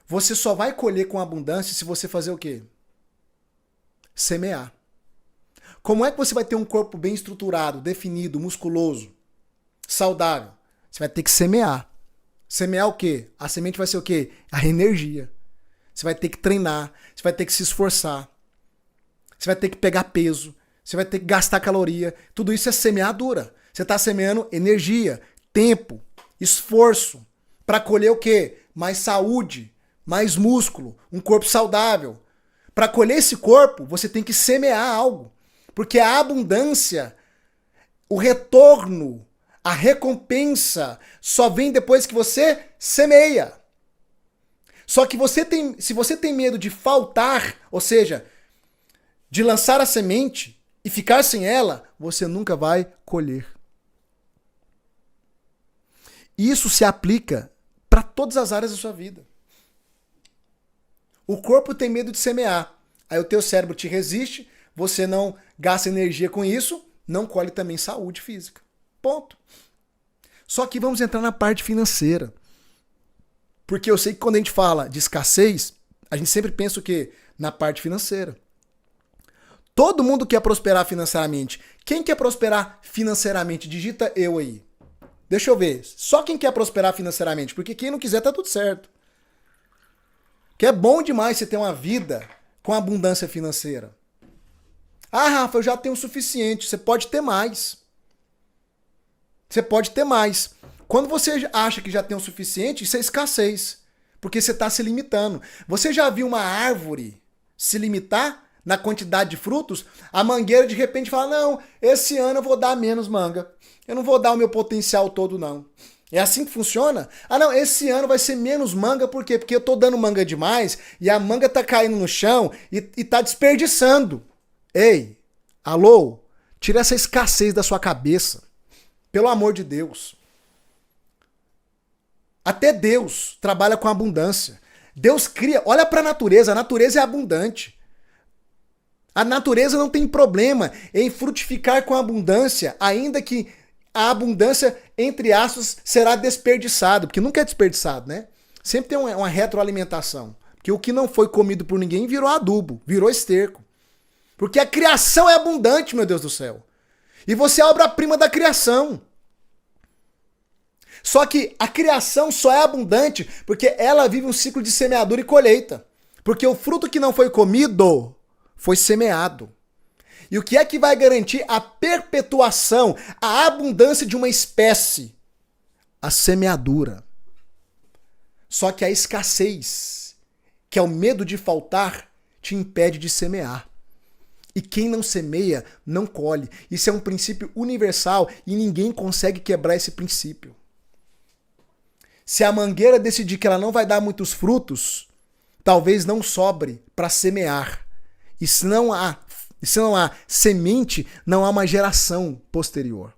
Você só vai colher com abundância se você fazer o quê? Semear. Como é que você vai ter um corpo bem estruturado, definido, musculoso, saudável? Você vai ter que semear. Semear o quê? A semente vai ser o quê? A energia. Você vai ter que treinar, você vai ter que se esforçar, você vai ter que pegar peso, você vai ter que gastar caloria. Tudo isso é semeadura. Você está semeando energia, tempo, esforço para colher o quê? Mais saúde, mais músculo, um corpo saudável. Para colher esse corpo, você tem que semear algo. Porque a abundância, o retorno, a recompensa só vem depois que você semeia. Só que se você tem medo de faltar, ou seja, de lançar a semente e ficar sem ela, você nunca vai colher. Isso se aplica para todas as áreas da sua vida. O corpo tem medo de semear. Aí o teu cérebro te resiste, você não gasta energia com isso, não colhe também saúde física. Ponto. Só que vamos entrar na parte financeira. Porque eu sei que quando a gente fala de escassez, a gente sempre pensa o quê? Na parte financeira. Todo mundo quer prosperar financeiramente. Quem quer prosperar financeiramente? Digita eu aí. Deixa eu ver. Só quem quer prosperar financeiramente. Porque quem não quiser tá tudo certo. Que é bom demais você ter uma vida com abundância financeira. Ah, Rafa, eu já tenho o suficiente. Você pode ter mais. Você pode ter mais. Quando você acha que já tem o suficiente, isso é escassez. Porque você está se limitando. Você já viu uma árvore se limitar na quantidade de frutos? A mangueira de repente fala, não, esse ano eu vou dar menos manga. Eu não vou dar o meu potencial todo, não. É assim que funciona? Ah, não, esse ano vai ser menos manga, por quê? Porque eu tô dando manga demais e a manga tá caindo no chão e tá desperdiçando. Ei, alô, tira essa escassez da sua cabeça. Pelo amor de Deus. Até Deus trabalha com abundância. Deus cria, olha para a natureza é abundante. A natureza não tem problema em frutificar com abundância, ainda que a abundância, entre aspas, será desperdiçado, porque nunca é desperdiçado, né? Sempre tem uma retroalimentação. Porque o que não foi comido por ninguém virou adubo, virou esterco. Porque a criação é abundante, meu Deus do céu. E você é a obra-prima da criação. Só que a criação só é abundante porque ela vive um ciclo de semeadura e colheita. Porque o fruto que não foi comido foi semeado. E o que é que vai garantir a perpetuação, a abundância de uma espécie? A semeadura. Só que a escassez, que é o medo de faltar, te impede de semear. E quem não semeia, não colhe. Isso é um princípio universal e ninguém consegue quebrar esse princípio. Se a mangueira decidir que ela não vai dar muitos frutos, talvez não sobre para semear. E se não há semente, não há uma geração posterior.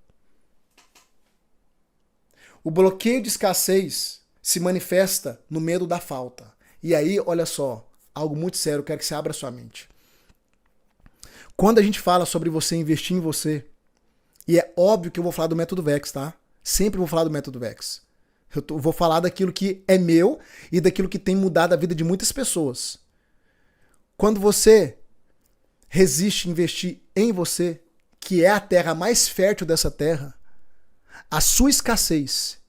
O bloqueio de escassez se manifesta no medo da falta. E aí, olha só, algo muito sério, eu quero que você abra sua mente. Quando a gente fala sobre você investir em você, e é óbvio que eu vou falar do método VEX, tá? Sempre vou falar do método VEX. Vou falar daquilo que é meu e daquilo que tem mudado a vida de muitas pessoas. Quando você resiste a investir em você, que é a terra mais fértil dessa terra, a sua escassez,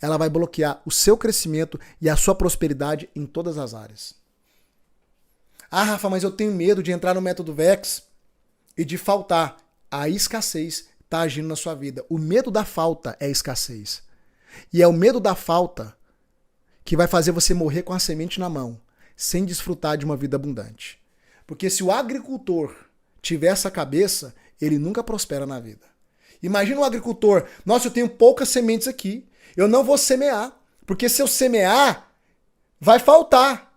ela vai bloquear o seu crescimento e a sua prosperidade em todas as áreas. Ah, Rafa, mas eu tenho medo de entrar no método VEX e de faltar. A escassez está agindo na sua vida. O medo da falta é a escassez. E é o medo da falta que vai fazer você morrer com a semente na mão, sem desfrutar de uma vida abundante. Porque se o agricultor tiver essa cabeça, ele nunca prospera na vida. Imagina um agricultor, nossa, eu tenho poucas sementes aqui, eu não vou semear, porque se eu semear, vai faltar.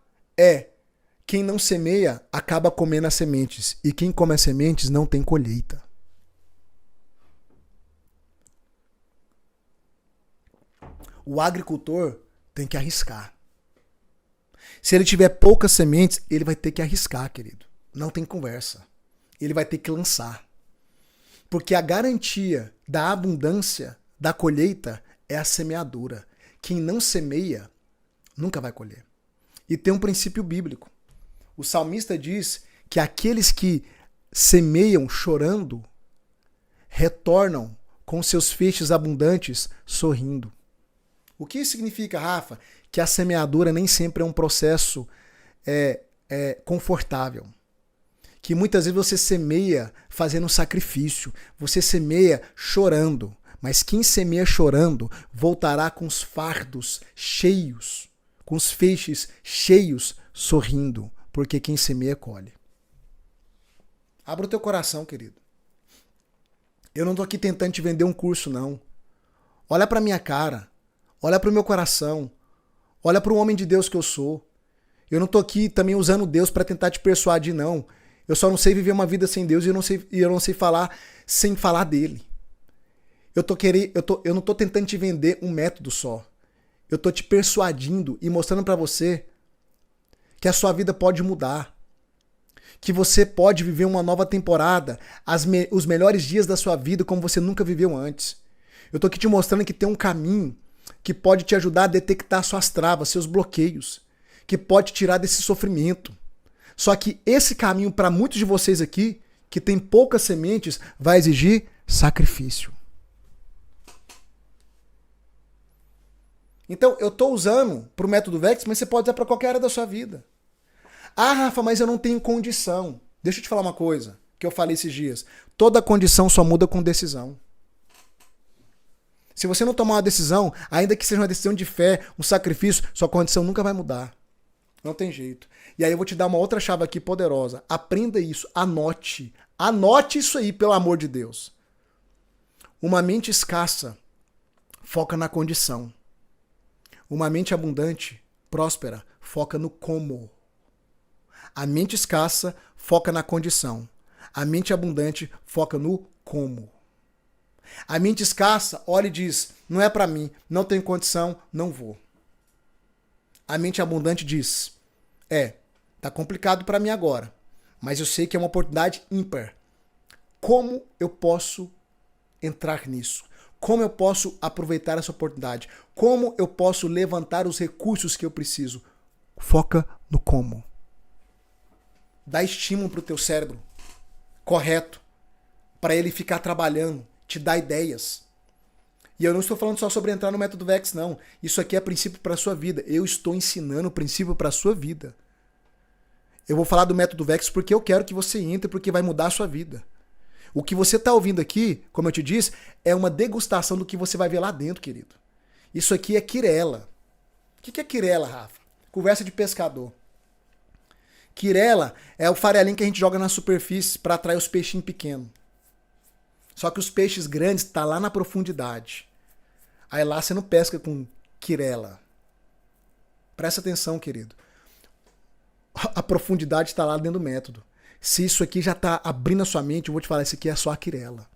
Quem não semeia acaba comendo as sementes, e quem come as sementes não tem colheita. O agricultor tem que arriscar. Se ele tiver poucas sementes, ele vai ter que arriscar, querido. Não tem conversa. Ele vai ter que lançar. Porque a garantia da abundância, da colheita, é a semeadura. Quem não semeia, nunca vai colher. E tem um princípio bíblico. O salmista diz que aqueles que semeiam chorando, retornam com seus feixes abundantes sorrindo. O que isso significa, Rafa? Que a semeadura nem sempre é um processo confortável. Que muitas vezes você semeia fazendo um sacrifício, você semeia chorando, mas quem semeia chorando voltará com os fardos cheios, com os feixes cheios, sorrindo, porque quem semeia colhe. Abra o teu coração, querido. Eu não estou aqui tentando te vender um curso, não. Olha para minha cara. Olha para o meu coração. Olha para o homem de Deus que eu sou. Eu não estou aqui também usando Deus para tentar te persuadir, não. Eu só não sei viver uma vida sem Deus e eu não sei falar sem falar dele. Eu não estou tentando te vender um método só. Eu estou te persuadindo e mostrando para você que a sua vida pode mudar. Que você pode viver uma nova temporada, os melhores dias da sua vida como você nunca viveu antes. Eu estou aqui te mostrando que tem um caminho que pode te ajudar a detectar suas travas, seus bloqueios, que pode te tirar desse sofrimento. Só que esse caminho, para muitos de vocês aqui, que tem poucas sementes, vai exigir sacrifício. Então, eu estou usando para o método VEX, mas você pode usar para qualquer área da sua vida. Ah, Rafa, mas eu não tenho condição. Deixa eu te falar uma coisa, que eu falei esses dias. Toda condição só muda com decisão. Se você não tomar uma decisão, ainda que seja uma decisão de fé, um sacrifício, sua condição nunca vai mudar. Não tem jeito. E aí eu vou te dar uma outra chave aqui poderosa. Aprenda isso, anote. Anote isso aí, pelo amor de Deus. Uma mente escassa foca na condição. Uma mente abundante, próspera, foca no como. A mente escassa foca na condição. A mente abundante foca no como. A mente escassa olha e diz, não é para mim, não tenho condição, não vou. A mente abundante diz, tá complicado para mim agora, mas eu sei que é uma oportunidade ímpar. Como eu posso entrar nisso? Como eu posso aproveitar essa oportunidade? Como eu posso levantar os recursos que eu preciso? Foca no como. Dá estímulo para o teu cérebro correto, para ele ficar trabalhando, te dar ideias. E eu não estou falando só sobre entrar no método VEX, não. Isso aqui é princípio para a sua vida. Eu estou ensinando o princípio para a sua vida. Eu vou falar do método VEX porque eu quero que você entre, porque vai mudar a sua vida. O que você está ouvindo aqui, como eu te disse, é uma degustação do que você vai ver lá dentro, querido. Isso aqui é quirela. O que é quirela, Rafa? Conversa de pescador. Quirela é o farelinho que a gente joga na superfície para atrair os peixinhos pequenos. Só que os peixes grandes estão lá na profundidade. Aí lá você não pesca com quirela. Presta atenção, querido. A profundidade está lá dentro do método. Se isso aqui já está abrindo a sua mente, eu vou te falar, isso aqui é só a quirela.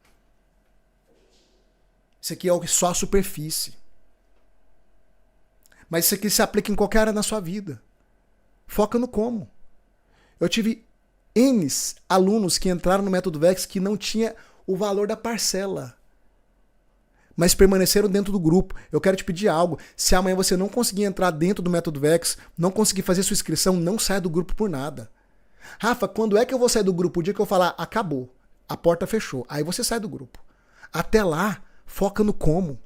Isso aqui é só a superfície. Mas isso aqui se aplica em qualquer área da sua vida. Foca no como. Eu tive N alunos que entraram no método VEX que não tinha o valor da parcela, mas permaneceram dentro do grupo. Eu quero te pedir algo. Se amanhã você não conseguir entrar dentro do método VEX, não conseguir fazer sua inscrição, não saia do grupo por nada. Rafa, quando é que eu vou sair do grupo? O dia que eu falar, acabou, a porta fechou. Aí você sai do grupo. Até lá, foca no como.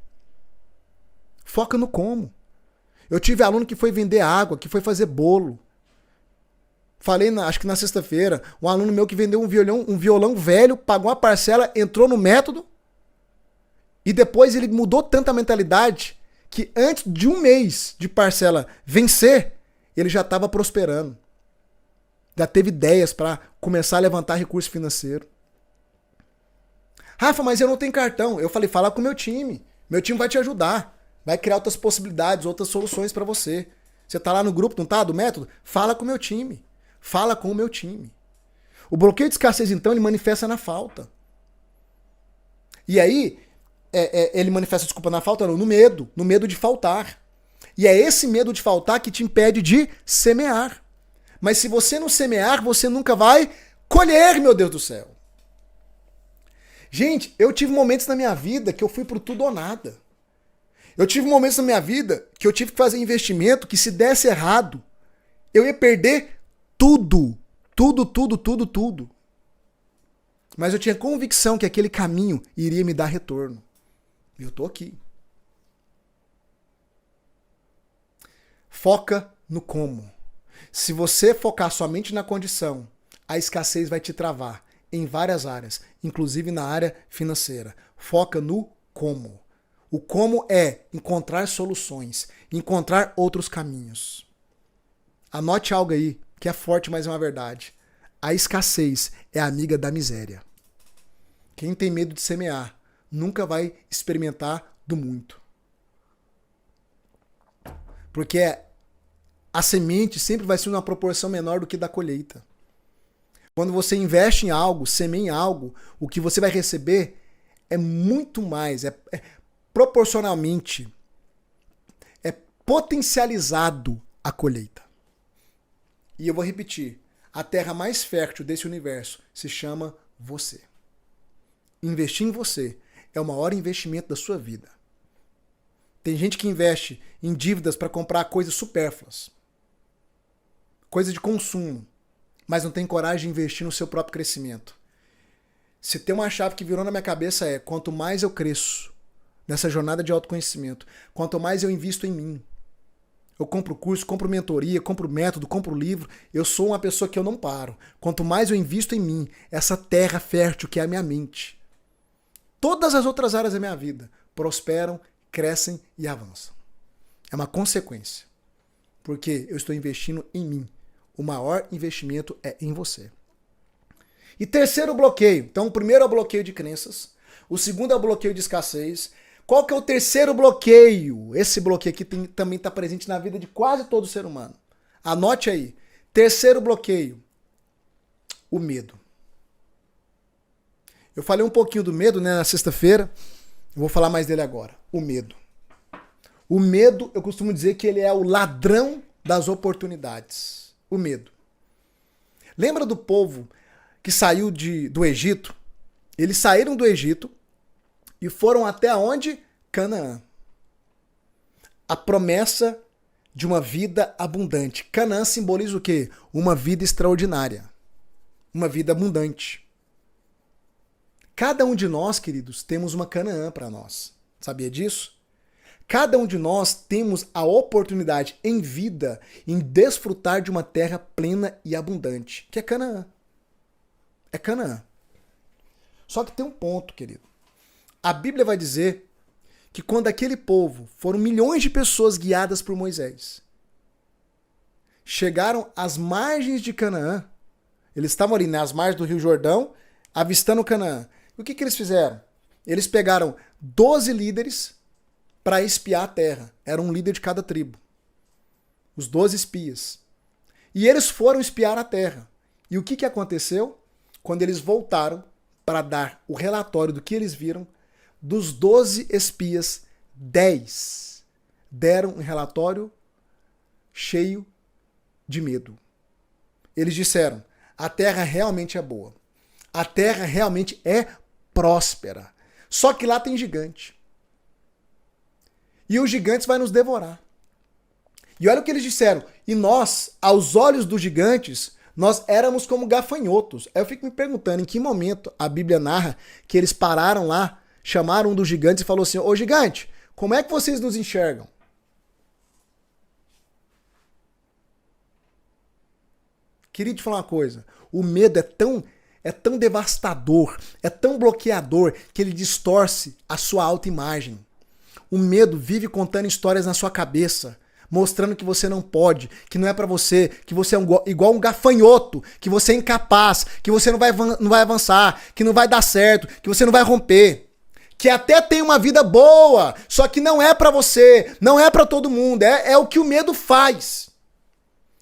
Foca no como. Eu tive aluno que foi vender água, que foi fazer bolo. Falei, acho que na sexta-feira, um aluno meu que vendeu um violão velho, pagou uma parcela, entrou no método e depois ele mudou tanta mentalidade que antes de um mês de parcela vencer, ele já estava prosperando. Já teve ideias para começar a levantar recurso financeiro. Rafa, mas eu não tenho cartão. Eu falei, fala com o meu time. Meu time vai te ajudar. Vai criar outras possibilidades, outras soluções para você. Você tá lá no grupo, não tá? Do método? Fala com o meu time. Fala com o meu time. O bloqueio de escassez, então, ele manifesta na falta. E aí, ele manifesta, desculpa, na falta, não, no medo de faltar. E é esse medo de faltar que te impede de semear. Mas se você não semear, você nunca vai colher, meu Deus do céu. Gente, eu tive momentos na minha vida que eu fui pro tudo ou nada. Eu tive momentos na minha vida que eu tive que fazer investimento que se desse errado, eu ia perder tudo. Tudo. Mas eu tinha convicção que aquele caminho iria me dar retorno. E eu tô aqui. Foca no como. Se você focar somente na condição, a escassez vai te travar em várias áreas, inclusive na área financeira. Foca no como. O como é encontrar soluções, encontrar outros caminhos. Anote algo aí, que é forte, mas é uma verdade. A escassez é amiga da miséria. Quem tem medo de semear nunca vai experimentar do muito. Porque a semente sempre vai ser uma proporção menor do que da colheita. Quando você investe em algo, semeia em algo, o que você vai receber é muito mais, proporcionalmente, é potencializado a colheita. E eu vou repetir, a terra mais fértil desse universo se chama você. Investir em você é o maior investimento da sua vida. Tem gente que investe em dívidas para comprar coisas supérfluas, coisa de consumo, mas não tem coragem de investir no seu próprio crescimento. Se tem uma chave que virou na minha cabeça quanto mais eu cresço nessa jornada de autoconhecimento, quanto mais eu invisto em mim, eu compro curso, compro mentoria, compro método, compro livro, eu sou uma pessoa que eu não paro. Quanto mais eu invisto em mim, essa terra fértil que é a minha mente, todas as outras áreas da minha vida prosperam, crescem e avançam. É uma consequência. Porque eu estou investindo em mim. O maior investimento é em você. E terceiro bloqueio. Então, o primeiro é o bloqueio de crenças. O segundo é o bloqueio de escassez. Qual que é o terceiro bloqueio? Esse bloqueio aqui também está presente na vida de quase todo ser humano. Anote aí. Terceiro bloqueio. O medo. Eu falei um pouquinho do medo, né, na sexta-feira. Eu vou falar mais dele agora. O medo. O medo, eu costumo dizer que ele é o ladrão das oportunidades. O medo. Lembra do povo que saiu do Egito? Eles saíram do Egito e foram até onde? Canaã. A promessa de uma vida abundante. Canaã simboliza o quê? Uma vida extraordinária. Uma vida abundante. Cada um de nós, queridos, temos uma Canaã para nós. Sabia disso? Cada um de nós temos a oportunidade em vida em desfrutar de uma terra plena e abundante, que é Canaã. É Canaã. Só que tem um ponto, querido. A Bíblia vai dizer que quando aquele povo, foram milhões de pessoas guiadas por Moisés, chegaram às margens de Canaã, eles estavam ali nas margens do Rio Jordão, avistando Canaã. E o que eles fizeram? Eles pegaram 12 líderes para espiar a terra. Era um líder de cada tribo. Os 12 espias. E eles foram espiar a terra. E o que aconteceu? Quando eles voltaram para dar o relatório do que eles viram, dos 12 espias, 10 deram um relatório cheio de medo. Eles disseram, a terra realmente é boa. A terra realmente é próspera. Só que lá tem gigante. E os gigantes vão nos devorar. E olha o que eles disseram. E nós, aos olhos dos gigantes, nós éramos como gafanhotos. Aí eu fico me perguntando em que momento a Bíblia narra que eles pararam lá, chamaram um dos gigantes e falou assim, ô gigante, como é que vocês nos enxergam? Queria te falar uma coisa. O medo é tão devastador, é tão bloqueador, que ele distorce a sua autoimagem. O medo vive contando histórias na sua cabeça, mostrando que você não pode, que não é pra você, que você é igual um gafanhoto, que você é incapaz, que você não vai avançar, que não vai dar certo, que você não vai romper, que até tem uma vida boa, só que não é pra você, não é pra todo mundo, é o que o medo faz.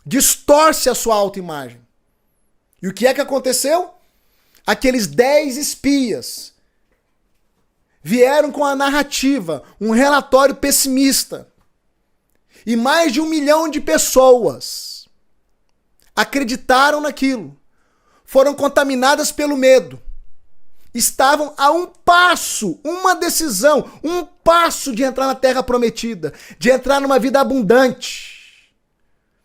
Distorce a sua autoimagem. E o que é que aconteceu? Aqueles 10 espias vieram com a narrativa, um relatório pessimista. E mais de 1 milhão de pessoas acreditaram naquilo. Foram contaminadas pelo medo. Estavam a um passo, uma decisão, um passo de entrar na terra prometida, de entrar numa vida abundante.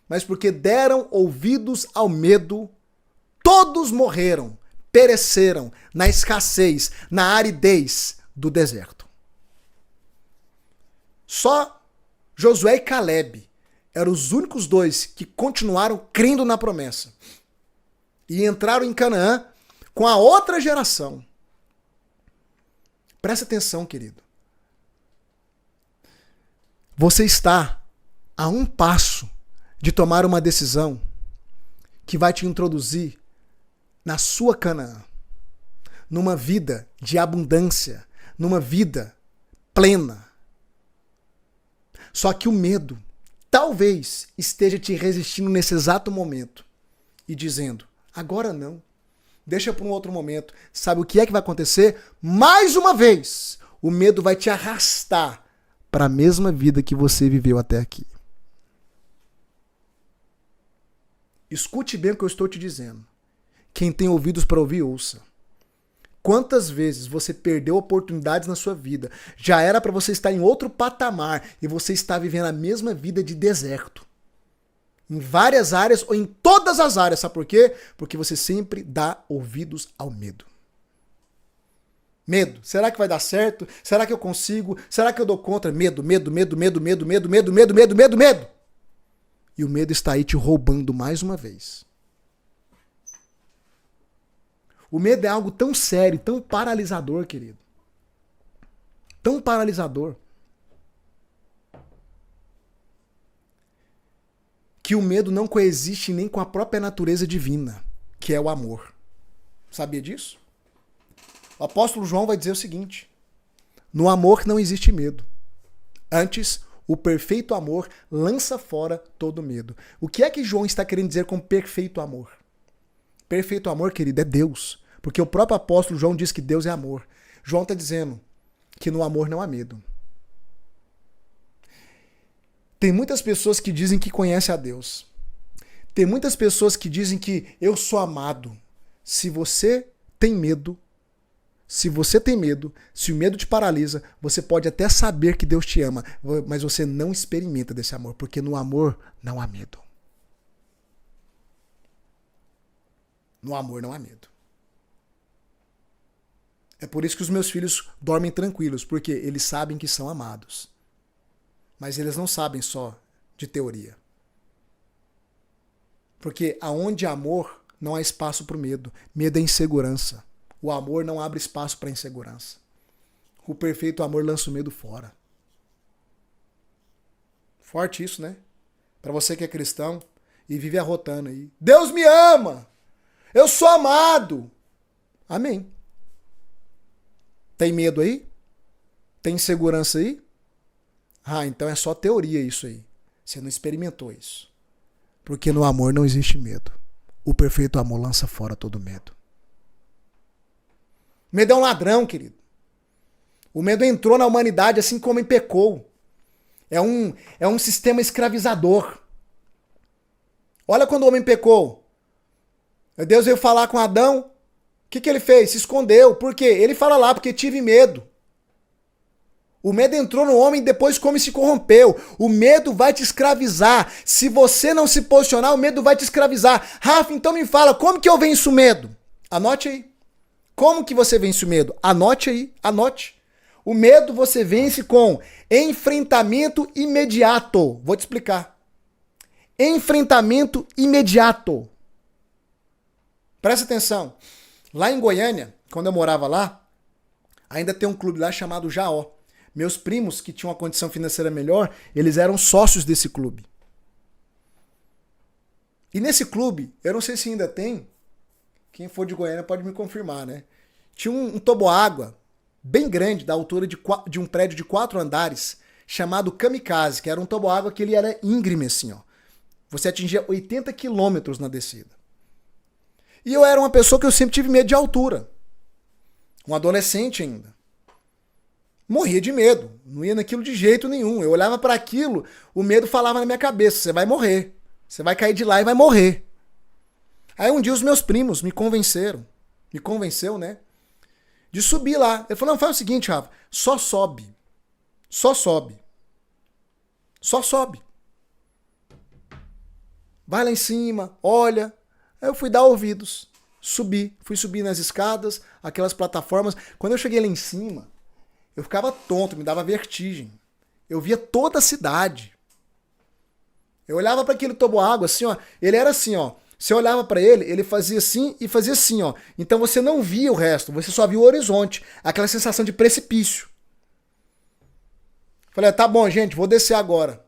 Mas porque deram ouvidos ao medo, todos morreram, pereceram na escassez, na aridez do deserto. Só Josué e Caleb eram os únicos 2 que continuaram crendo na promessa. E entraram em Canaã com a outra geração. Presta atenção, querido. Você está a um passo de tomar uma decisão que vai te introduzir na sua Canaã, numa vida de abundância, numa vida plena. Só que o medo talvez esteja te resistindo nesse exato momento e dizendo, agora não, deixa para um outro momento. Sabe o que é que vai acontecer? Mais uma vez, o medo vai te arrastar para a mesma vida que você viveu até aqui. Escute bem o que eu estou te dizendo. Quem tem ouvidos para ouvir, ouça. Quantas vezes você perdeu oportunidades na sua vida? Já era para você estar em outro patamar e você está vivendo a mesma vida de deserto. Em várias áreas ou em todas as áreas. Sabe por quê? Porque você sempre dá ouvidos ao medo. Medo. Será que vai dar certo? Será que eu consigo? Será que eu dou conta? Medo, medo, medo, medo, medo, medo, medo, medo, medo, medo, medo. E o medo está aí te roubando mais uma vez. O medo é algo tão sério, tão paralisador, querido. Tão paralisador. Que o medo não coexiste nem com a própria natureza divina, que é o amor. Sabia disso? O apóstolo João vai dizer o seguinte: no amor não existe medo. Antes, o perfeito amor lança fora todo medo. O que é que João está querendo dizer com perfeito amor? Perfeito amor, querido, é Deus. Porque o próprio apóstolo João diz que Deus é amor. João está dizendo que no amor não há medo. Tem muitas pessoas que dizem que conhecem a Deus. Tem muitas pessoas que dizem que eu sou amado. Se você tem medo, se o medo te paralisa, você pode até saber que Deus te ama, mas você não experimenta desse amor, porque no amor não há medo. No amor não há medo. É por isso que os meus filhos dormem tranquilos, porque eles sabem que são amados. Mas eles não sabem só de teoria. Porque aonde há amor, não há espaço para o medo. Medo é insegurança. O amor não abre espaço para insegurança. O perfeito amor lança o medo fora. Forte isso, né? Para você que é cristão e vive arrotando aí. Deus me ama! Eu sou amado! Amém. Tem medo aí? Tem insegurança aí? Ah, então é só teoria isso aí. Você não experimentou isso. Porque no amor não existe medo. O perfeito amor lança fora todo medo. O medo é um ladrão, querido. O medo entrou na humanidade assim como pecou. É um sistema escravizador. Olha quando o homem pecou. Deus veio falar com Adão. O que ele fez? Se escondeu. Por quê? Ele fala lá, porque tive medo. O medo entrou no homem depois como se corrompeu. O medo vai te escravizar. Se você não se posicionar, o medo vai te escravizar. Rafa, então me fala, como que eu venço o medo? Anote aí. Como que você vence o medo? Anote aí, anote. O medo você vence com enfrentamento imediato. Vou te explicar. Enfrentamento imediato. Presta atenção. Lá em Goiânia, quando eu morava lá, ainda tem um clube lá chamado Jaó. Meus primos, que tinham uma condição financeira melhor, eles eram sócios desse clube. E nesse clube, eu não sei se ainda tem, quem for de Goiânia pode me confirmar, né? Tinha um toboágua bem grande, da altura de um prédio de 4 andares, chamado Kamikaze, que era um toboágua que ele era íngreme assim, ó. Você atingia 80 quilômetros na descida. E eu era uma pessoa que eu sempre tive medo de altura. Um adolescente ainda. Morria de medo. Não ia naquilo de jeito nenhum. Eu olhava para aquilo, o medo falava na minha cabeça, você vai morrer. Você vai cair de lá e vai morrer. Aí um dia os meus primos me convenceram. Me convenceu, né? De subir lá. Ele falou, não, faz o seguinte, Rafa. Só sobe. Só sobe. Só sobe. Vai lá em cima, olha. Aí eu fui dar ouvidos. Subi. Fui subir nas escadas, aquelas plataformas. Quando eu cheguei lá em cima, eu ficava tonto, me dava vertigem. Eu via toda a cidade. Eu olhava para aquele toboágua assim, ó. Ele era assim, ó. Você olhava para ele, ele fazia assim e fazia assim, ó. Então você não via o resto, você só via o horizonte. Aquela sensação de precipício. Falei, tá bom, gente, vou descer agora.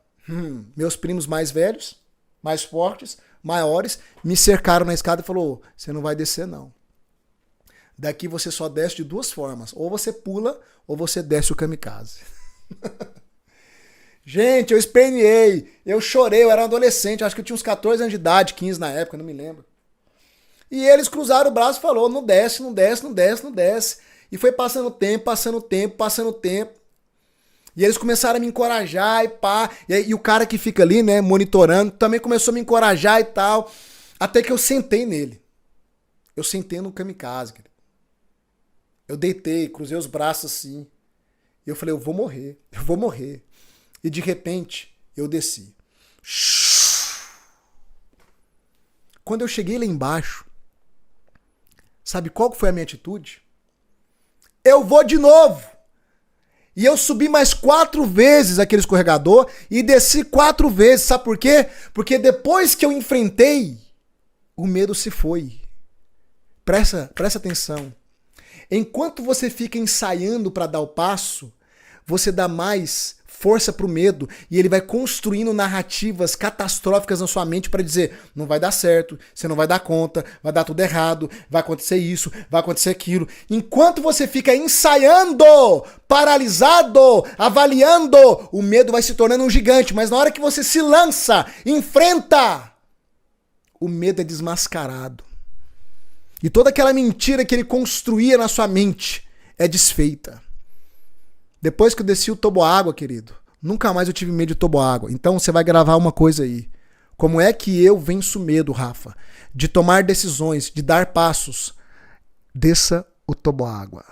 Meus primos mais velhos, mais fortes, maiores, me cercaram na escada e falou, você não vai descer não. Daqui você só desce de 2 formas. Ou você pula, ou você desce o kamikaze. Gente, eu esperneei, eu chorei, eu era um adolescente, acho que eu tinha uns 14 anos de idade, 15 na época, não me lembro. E eles cruzaram o braço e falou, não desce, não desce, não desce, não desce. E foi passando o tempo, passando o tempo, passando o tempo. E eles começaram a me encorajar e pá. E o cara que fica ali, né, monitorando, também começou a me encorajar e tal. Até que eu sentei nele. Eu sentei no kamikaze, cara. Eu deitei, cruzei os braços assim. E eu falei, eu vou morrer, eu vou morrer. E de repente, eu desci. Quando eu cheguei lá embaixo, sabe qual foi a minha atitude? Eu vou de novo! E eu subi mais 4 vezes aquele escorregador e desci 4 vezes. Sabe por quê? Porque depois que eu enfrentei, o medo se foi. Presta atenção. Enquanto você fica ensaiando para dar o passo, você dá mais força pro medo e ele vai construindo narrativas catastróficas na sua mente para dizer, não vai dar certo, você não vai dar conta, vai dar tudo errado, vai acontecer isso, vai acontecer aquilo. Enquanto você fica ensaiando, paralisado, avaliando, o medo vai se tornando um gigante, mas na hora que você se lança, enfrenta, o medo é desmascarado. E toda aquela mentira que ele construía na sua mente é desfeita. Depois que eu desci o toboágua, querido, nunca mais eu tive medo de toboágua. Então você vai gravar uma coisa aí. Como é que eu venço medo, Rafa? De tomar decisões, de dar passos. Desça o toboágua.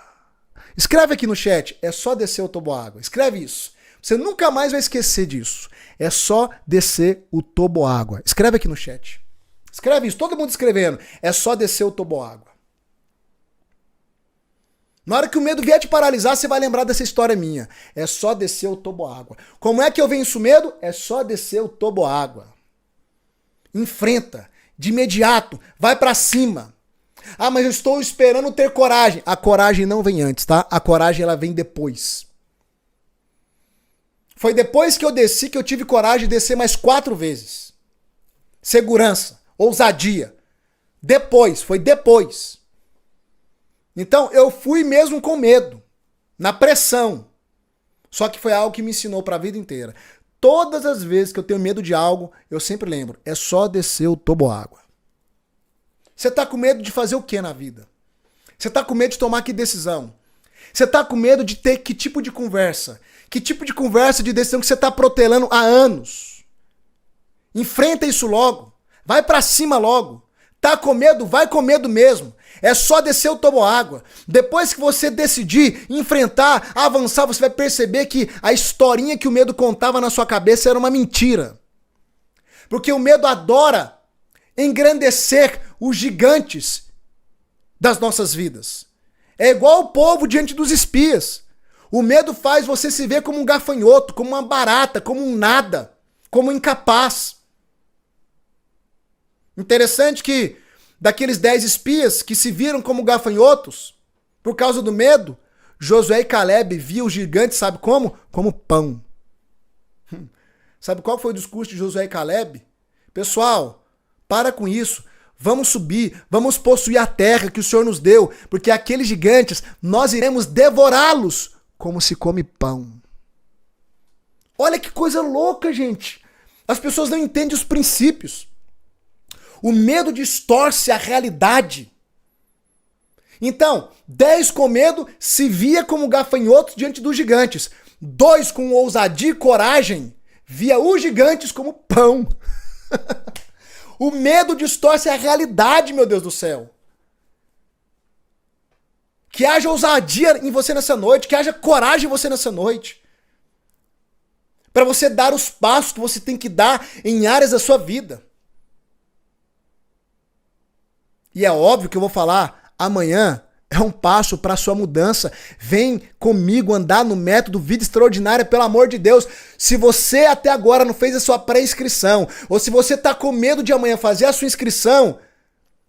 Escreve aqui no chat, é só descer o toboágua. Escreve isso. Você nunca mais vai esquecer disso. É só descer o toboágua. Escreve aqui no chat. Escreve isso, todo mundo escrevendo. É só descer o toboágua. Na hora que o medo vier te paralisar, você vai lembrar dessa história minha. É só descer o toboágua. Como é que eu venço o medo? É só descer o toboágua. Enfrenta, de imediato, vai pra cima. Ah, mas eu estou esperando ter coragem. A coragem não vem antes, tá? A coragem ela vem depois. Foi depois que eu desci que eu tive coragem de descer mais 4 vezes. Segurança, ousadia. Depois, foi depois. Então, eu fui mesmo com medo, na pressão. Só que foi algo que me ensinou para a vida inteira. Todas as vezes que eu tenho medo de algo, eu sempre lembro, é só descer o toboágua. Você tá com medo de fazer o que na vida? Você tá com medo de tomar que decisão? Você tá com medo de ter que tipo de conversa? Que tipo de conversa, de decisão que você tá protelando há anos? Enfrenta isso logo. Vai pra cima logo. Tá com medo? Vai com medo mesmo. É só descer o toboágua. Depois que você decidir enfrentar, avançar, você vai perceber que a historinha que o medo contava na sua cabeça era uma mentira. Porque o medo adora engrandecer os gigantes das nossas vidas. É igual o povo diante dos espias. O medo faz você se ver como um gafanhoto, como uma barata, como um nada, como um incapaz. Interessante que daqueles 10 espias que se viram como gafanhotos, por causa do medo, Josué e Caleb viam os gigantes, sabe como? Como pão. Sabe qual foi o discurso de Josué e Caleb? Pessoal, para com isso. Vamos subir, vamos possuir a terra que o Senhor nos deu, porque aqueles gigantes, nós iremos devorá-los como se come pão. Olha que coisa louca, gente. As pessoas não entendem os princípios. O medo distorce a realidade. Então, 10 com medo se via como gafanhotos diante dos gigantes. 2 com ousadia e coragem via os gigantes como pão. O medo distorce a realidade, meu Deus do céu. Que haja ousadia em você nessa noite, que haja coragem em você nessa noite. Para você dar os passos que você tem que dar em áreas da sua vida. E é óbvio que eu vou falar, amanhã é um passo para a sua mudança. Vem comigo andar no método Vida Extraordinária, pelo amor de Deus. Se você até agora não fez a sua pré-inscrição, ou se você está com medo de amanhã fazer a sua inscrição,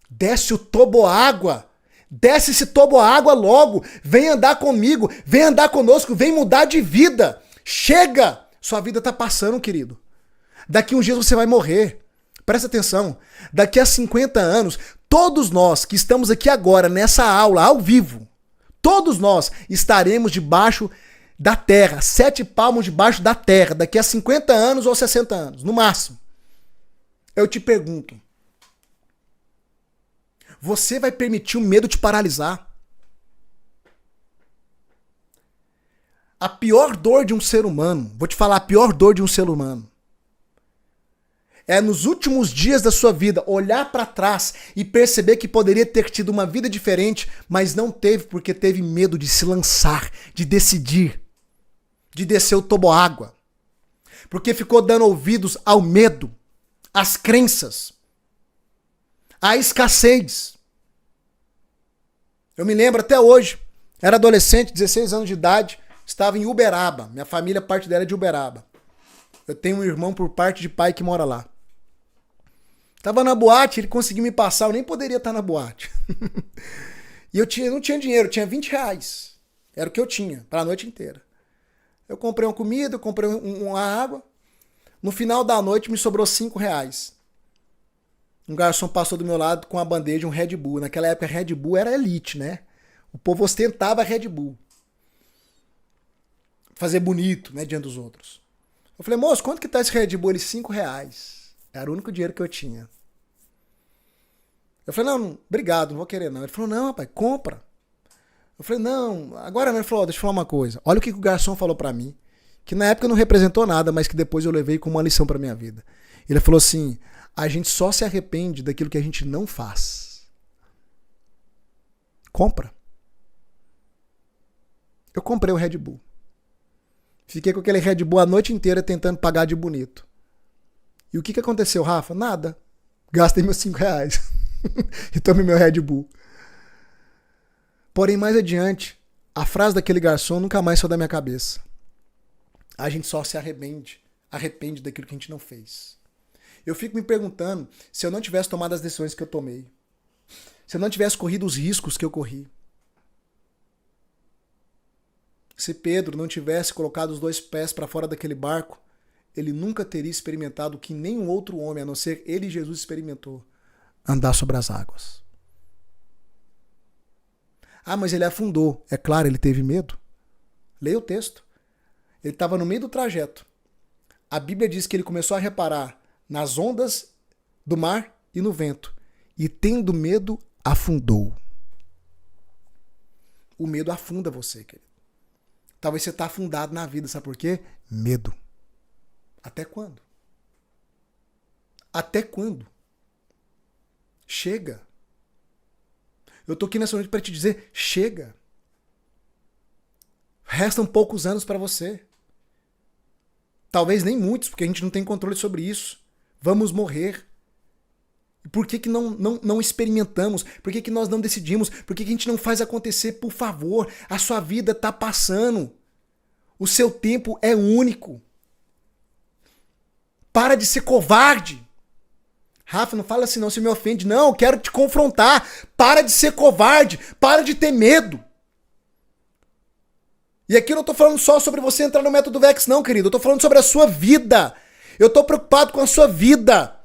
desce o toboágua. Desce esse toboágua logo. Vem andar comigo, vem andar conosco, vem mudar de vida. Chega! Sua vida está passando, querido. Daqui uns dias você vai morrer. Presta atenção. Daqui a 50 anos, todos nós que estamos aqui agora nessa aula, ao vivo, todos nós estaremos debaixo da terra, 7 palmos debaixo da terra, daqui a 50 anos ou 60 anos, no máximo. Eu te pergunto, você vai permitir o medo te paralisar? A pior dor de um ser humano, vou te falar a pior dor de um ser humano, é nos últimos dias da sua vida olhar para trás e perceber que poderia ter tido uma vida diferente, mas não teve porque teve medo de se lançar, de decidir, de descer o toboágua. Porque ficou dando ouvidos ao medo, às crenças, à escassez. Eu me lembro até hoje, era adolescente, 16 anos de idade, estava em Uberaba, minha família, parte dela é de Uberaba. Eu tenho um irmão por parte de pai que mora lá. Tava na boate, ele conseguiu me passar, eu nem poderia estar na boate. E eu não tinha dinheiro, eu tinha 20 reais. Era o que eu tinha, para a noite inteira. Eu comprei uma comida, eu comprei uma água. No final da noite me sobrou 5 reais. Um garçom passou do meu lado com a bandeja, um Red Bull. Naquela época Red Bull era elite, né? O povo ostentava Red Bull. Fazer bonito, né, diante dos outros. Eu falei, moço, quanto que tá esse Red Bull? Ele, 5 reais. Era o único dinheiro que eu tinha. Eu falei, não, obrigado, não vou querer não. Ele falou, não, rapaz, compra. Eu falei, não, agora não. Ele falou, deixa eu falar uma coisa. Olha o que o garçom falou pra mim, que na época não representou nada, mas que depois eu levei como uma lição pra minha vida. Ele falou assim, a gente só se arrepende daquilo que a gente não faz. Compra. Eu comprei o Red Bull. Fiquei com aquele Red Bull a noite inteira tentando pagar de bonito. E o que aconteceu, Rafa? Nada. Gastei meus 5 reais. E tomei meu Red Bull. Porém, mais adiante, a frase daquele garçom nunca mais saiu da minha cabeça. A gente só se arrepende daquilo que a gente não fez. Eu fico me perguntando se eu não tivesse tomado as decisões que eu tomei. Se eu não tivesse corrido os riscos que eu corri. Se Pedro não tivesse colocado os 2 pés para fora daquele barco, ele nunca teria experimentado o que nenhum outro homem, a não ser ele e Jesus, experimentou. Andar sobre as águas. Ah, mas ele afundou. É claro, ele teve medo. Leia o texto. Ele estava no meio do trajeto. A Bíblia diz que ele começou a reparar nas ondas do mar e no vento. E tendo medo, afundou. O medo afunda você, querido. Talvez você está afundado na vida, sabe por quê? Medo. Até quando? Até quando? Chega. Eu tô aqui nessa noite para te dizer, chega. Restam poucos anos para você. Talvez nem muitos, porque a gente não tem controle sobre isso. Vamos morrer. E por que não experimentamos? Por que nós não decidimos? Por que a gente não faz acontecer? Por favor, a sua vida tá passando. O seu tempo é único. Para de ser covarde. Rafa, não fala assim não, você me ofende. Não, eu quero te confrontar. Para de ser covarde. Para de ter medo. E aqui eu não tô falando só sobre você entrar no método VEX, não, querido. Eu tô falando sobre a sua vida. Eu tô preocupado com a sua vida.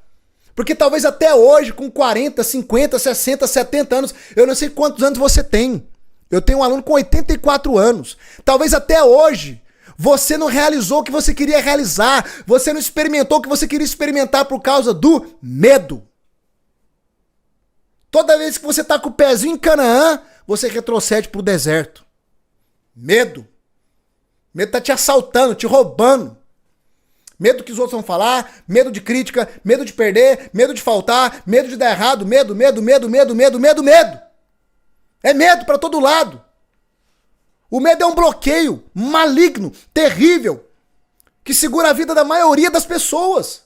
Porque talvez até hoje, com 40, 50, 60, 70 anos, eu não sei quantos anos você tem. Eu tenho um aluno com 84 anos. Talvez até hoje, você não realizou o que você queria realizar. Você não experimentou o que você queria experimentar por causa do medo. Toda vez que você tá com o pezinho em Canaã, você retrocede pro deserto. Medo. Medo tá te assaltando, te roubando. Medo do que os outros vão falar, medo de crítica, medo de perder, medo de faltar, medo de dar errado, medo. É medo pra todo lado. O medo é um bloqueio maligno, terrível, que segura a vida da maioria das pessoas.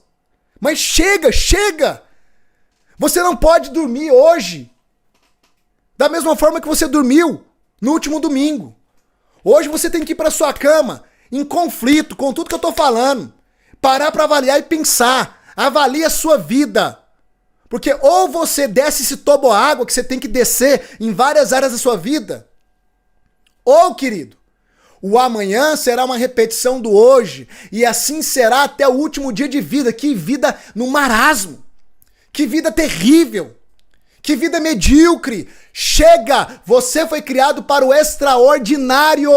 Mas chega! Você não pode dormir hoje da mesma forma que você dormiu no último domingo. Hoje você tem que ir pra sua cama em conflito com tudo que eu tô falando. Parar pra avaliar e pensar. Avalie a sua vida. Porque ou você desce esse toboágua que você tem que descer em várias áreas da sua vida, ou, querido, o amanhã será uma repetição do hoje, e assim será até o último dia de vida. Que vida no marasmo! Que vida terrível! Que vida medíocre! Chega! Você foi criado para o extraordinário!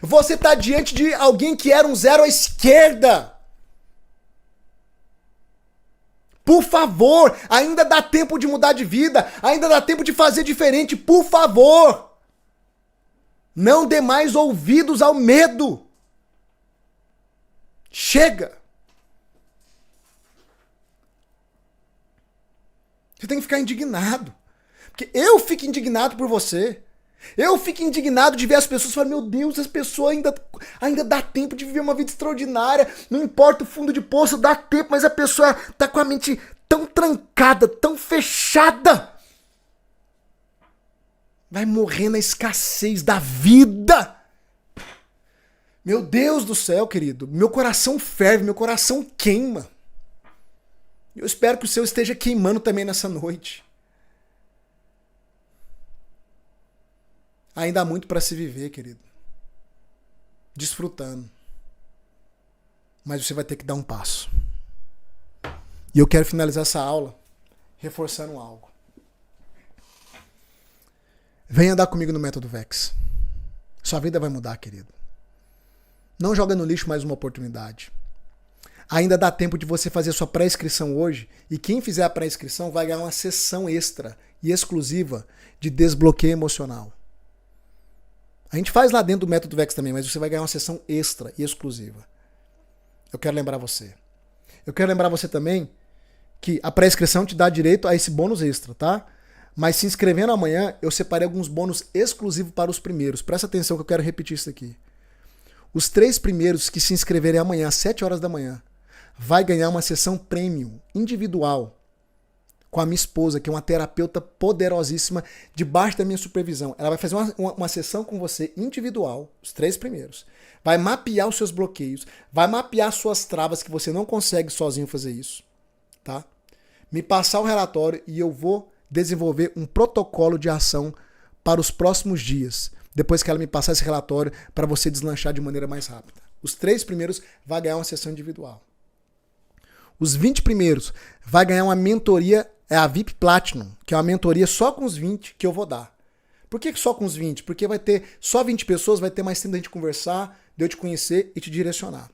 Você está diante de alguém que era um zero à esquerda! Por favor, ainda dá tempo de mudar de vida, ainda dá tempo de fazer diferente, por favor! Não dê mais ouvidos ao medo. Chega! Você tem que ficar indignado. Porque eu fico indignado por você. Eu fico indignado de ver as pessoas falando, meu Deus, as pessoas ainda dá tempo de viver uma vida extraordinária. Não importa o fundo de poço, dá tempo, mas a pessoa tá com a mente tão trancada, tão fechada. Vai morrer na escassez da vida. Meu Deus do céu, querido. Meu coração ferve, meu coração queima. Eu espero que o seu esteja queimando também nessa noite. Ainda há muito para se viver, querido. Desfrutando. Mas você vai ter que dar um passo. E eu quero finalizar essa aula reforçando algo. Vem andar comigo no método VEX. Sua vida vai mudar, querido. Não joga no lixo mais uma oportunidade. Ainda dá tempo de você fazer sua pré-inscrição hoje, e quem fizer a pré-inscrição vai ganhar uma sessão extra e exclusiva de desbloqueio emocional. A gente faz lá dentro do método VEX também, mas você vai ganhar uma sessão extra e exclusiva. Eu quero lembrar você. Eu quero lembrar você também que a pré-inscrição te dá direito a esse bônus extra, tá? Mas se inscrevendo amanhã, eu separei alguns bônus exclusivos para os primeiros. Presta atenção que eu quero repetir isso aqui. Os 3 primeiros que se inscreverem amanhã às 7 horas da manhã vai ganhar uma sessão premium, individual, com a minha esposa, que é uma terapeuta poderosíssima, debaixo da minha supervisão. Ela vai fazer uma sessão com você individual, os 3 primeiros. Vai mapear os seus bloqueios, vai mapear suas travas que você não consegue sozinho fazer isso, tá? Me passar o relatório e eu vou desenvolver um protocolo de ação para os próximos dias, depois que ela me passar esse relatório, para você deslanchar de maneira mais rápida. Os 3 primeiros vai ganhar uma sessão individual. Os 20 primeiros vai ganhar uma mentoria, é a VIP Platinum, que é uma mentoria só com os 20 que eu vou dar. Por que só com os 20? Porque vai ter só 20 pessoas, vai ter mais tempo da gente conversar, de eu te conhecer e te direcionar.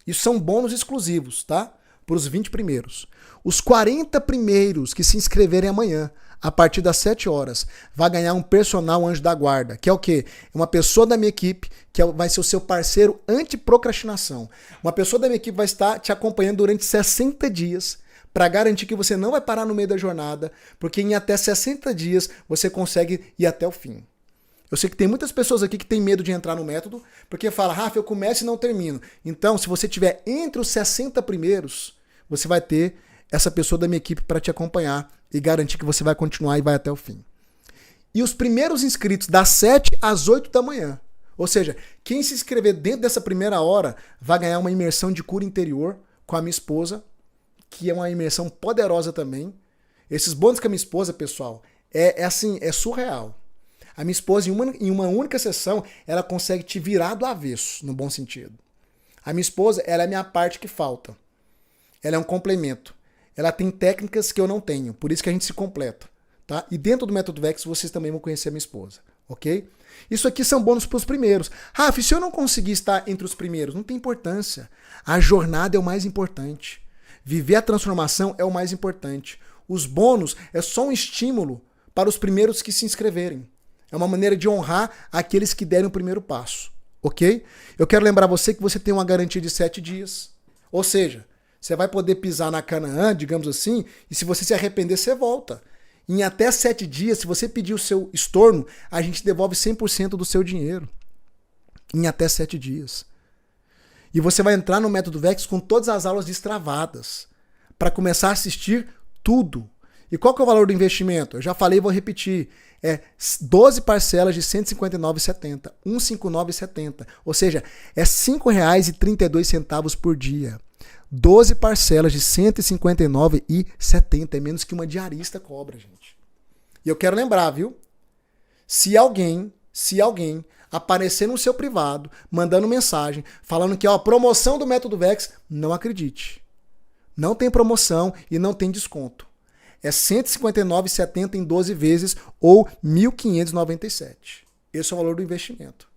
Isso são bônus exclusivos, tá? Para os 20 primeiros. Os 40 primeiros que se inscreverem amanhã, a partir das 7 horas, vai ganhar um personal anjo da guarda, que é o quê? Uma pessoa da minha equipe que vai ser o seu parceiro anti-procrastinação. Uma pessoa da minha equipe vai estar te acompanhando durante 60 dias para garantir que você não vai parar no meio da jornada, porque em até 60 dias você consegue ir até o fim. Eu sei que tem muitas pessoas aqui que têm medo de entrar no método, porque fala, Rafa, eu começo e não termino. Então, se você tiver entre os 60 primeiros, você vai ter essa pessoa da minha equipe para te acompanhar e garantir que você vai continuar e vai até o fim. E os primeiros inscritos das 7 às 8 da manhã. Ou seja, quem se inscrever dentro dessa primeira hora vai ganhar uma imersão de cura interior com a minha esposa, que é uma imersão poderosa também. Esses bônus com a minha esposa, pessoal, é surreal. A minha esposa, em uma única sessão, ela consegue te virar do avesso, no bom sentido. A minha esposa, ela é a minha parte que falta. Ela é um complemento. Ela tem técnicas que eu não tenho, por isso que a gente se completa. Tá? E dentro do Método Vex, vocês também vão conhecer a minha esposa. Ok? Isso aqui são bônus para os primeiros. Rafa, se eu não conseguir estar entre os primeiros, não tem importância. A jornada é o mais importante. Viver a transformação é o mais importante. Os bônus é só um estímulo para os primeiros que se inscreverem. É uma maneira de honrar aqueles que derem o primeiro passo, ok? Eu quero lembrar você que você tem uma garantia de 7 dias. Ou seja, você vai poder pisar na Canaã, digamos assim, e se você se arrepender, você volta. Em até 7 dias, se você pedir o seu estorno, a gente devolve 100% do seu dinheiro. Em até 7 dias. E você vai entrar no Método Vex com todas as aulas destravadas, para começar a assistir tudo. E qual que é o valor do investimento? Eu já falei e vou repetir. É 12 parcelas de R$ 159,70. R$ 159,70. Ou seja, é R$ 5,32 por dia. 12 parcelas de R$ 159,70. É menos que uma diarista cobra, gente. E eu quero lembrar, viu? Se alguém aparecer no seu privado, mandando mensagem, falando que a promoção do Método Vex, não acredite. Não tem promoção e não tem desconto. É R$ 159,70 em 12 vezes ou R$ 1.597. Esse é o valor do investimento.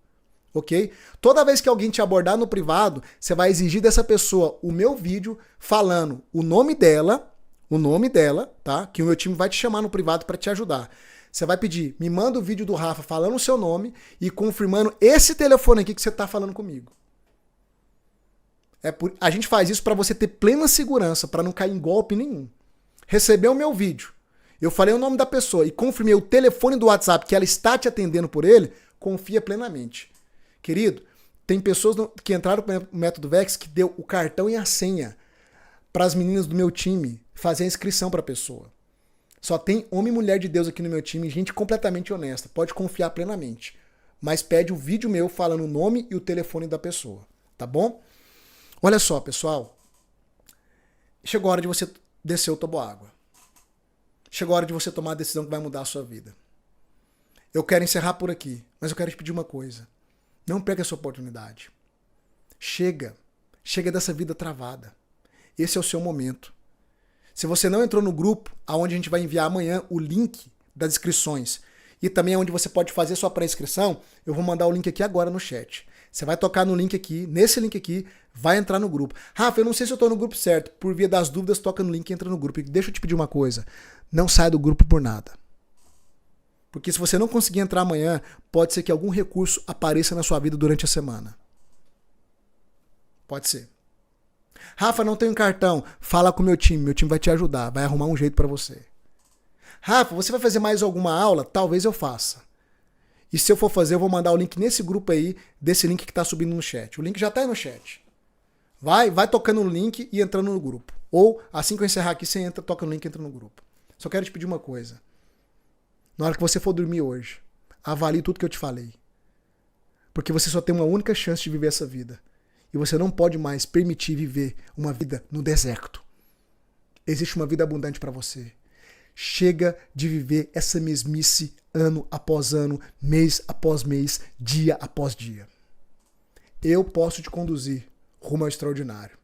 Ok? Toda vez que alguém te abordar no privado, você vai exigir dessa pessoa o meu vídeo falando o nome dela, tá? Que o meu time vai te chamar no privado para te ajudar. Você vai pedir, me manda o vídeo do Rafa falando o seu nome e confirmando esse telefone aqui que você está falando comigo. A gente faz isso para você ter plena segurança, para não cair em golpe nenhum. Recebeu o meu vídeo, eu falei o nome da pessoa e confirmei o telefone do WhatsApp que ela está te atendendo por ele, confia plenamente. Querido, tem pessoas que entraram no Método Vex que deu o cartão e a senha para as meninas do meu time fazer a inscrição para a pessoa. Só tem homem e mulher de Deus aqui no meu time, gente completamente honesta, pode confiar plenamente. Mas pede o vídeo meu falando o nome e o telefone da pessoa, tá bom? Olha só, pessoal, chegou a hora de você descer o toboágua. Chegou a hora de você tomar a decisão que vai mudar a sua vida. Eu quero encerrar por aqui, mas eu quero te pedir uma coisa. Não perca essa oportunidade. Chega dessa vida travada. Esse é o seu momento. Se você não entrou no grupo, aonde a gente vai enviar amanhã o link das inscrições e também onde você pode fazer sua pré-inscrição, eu vou mandar o link aqui agora no chat. Você vai tocar no link aqui, nesse link aqui, vai entrar no grupo. Rafa, eu não sei se eu estou no grupo certo. Por via das dúvidas, toca no link e entra no grupo. E deixa eu te pedir uma coisa. Não saia do grupo por nada. Porque se você não conseguir entrar amanhã, pode ser que algum recurso apareça na sua vida durante a semana. Pode ser. Rafa, não tenho cartão. Fala com o meu time vai te ajudar, vai arrumar um jeito para você. Rafa, você vai fazer mais alguma aula? Talvez eu faça. E se eu for fazer, eu vou mandar o link nesse grupo aí, desse link que tá subindo no chat. O link já tá aí no chat. Vai tocando no link e entrando no grupo. Ou, assim que eu encerrar aqui, você entra, toca no link e entra no grupo. Só quero te pedir uma coisa. Na hora que você for dormir hoje, avalie tudo que eu te falei. Porque você só tem uma única chance de viver essa vida. E você não pode mais permitir viver uma vida no deserto. Existe uma vida abundante para você. Chega de viver essa mesmice ano após ano, mês após mês, dia após dia. Eu posso te conduzir rumo ao extraordinário.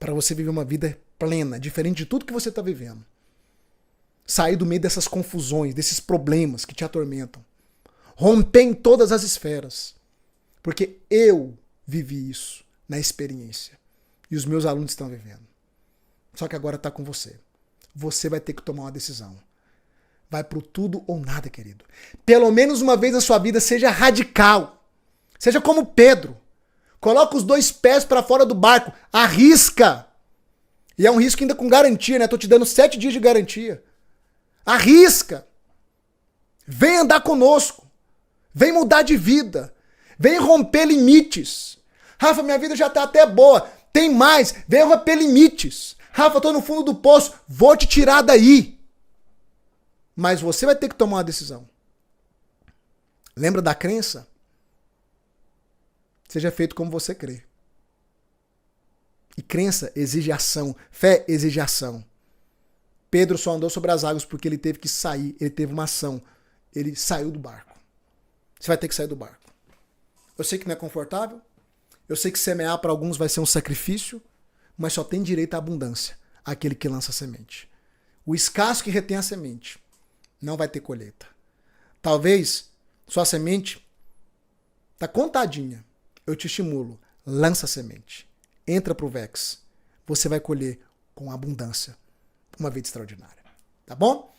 Para você viver uma vida plena, diferente de tudo que você está vivendo. Sair do meio dessas confusões, desses problemas que te atormentam. Romper em todas as esferas. Porque eu vivi isso na experiência. E os meus alunos estão vivendo. Só que agora está com você. Você vai ter que tomar uma decisão. Vai pro tudo ou nada, querido. Pelo menos uma vez na sua vida, seja radical. Seja como Pedro. Coloca os 2 pés para fora do barco. Arrisca. E é um risco ainda com garantia, né? Tô te dando 7 dias de garantia. Arrisca. Vem andar conosco. Vem mudar de vida. Vem romper limites. Rafa, minha vida já tá até boa. Tem mais. Vem romper limites. Rafa, tô no fundo do poço. Vou te tirar daí. Mas você vai ter que tomar uma decisão. Lembra da crença? Seja feito como você crê. E crença exige ação. Fé exige ação. Pedro só andou sobre as águas porque ele teve que sair. Ele teve uma ação. Ele saiu do barco. Você vai ter que sair do barco. Eu sei que não é confortável. Eu sei que semear para alguns vai ser um sacrifício. Mas só tem direito à abundância aquele que lança a semente. O escasso que retém a semente não vai ter colheita. Talvez sua semente está contadinha. Eu te estimulo. Lança a semente. Entra pro Vex. Você vai colher com abundância. Uma vida extraordinária. Tá bom?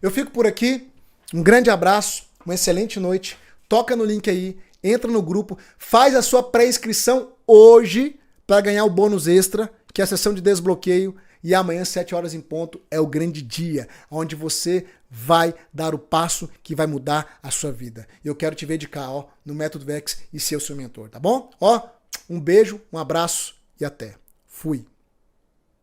Eu fico por aqui. Um grande abraço. Uma excelente noite. Toca no link aí. Entra no grupo. Faz a sua pré-inscrição hoje para ganhar o bônus extra, que é a sessão de desbloqueio. E amanhã, 7 horas em ponto, é o grande dia, onde você vai dar o passo que vai mudar a sua vida. Eu quero te ver de cá, ó, no Método Vex e ser o seu mentor, tá bom? Ó, um beijo, um abraço e até. Fui.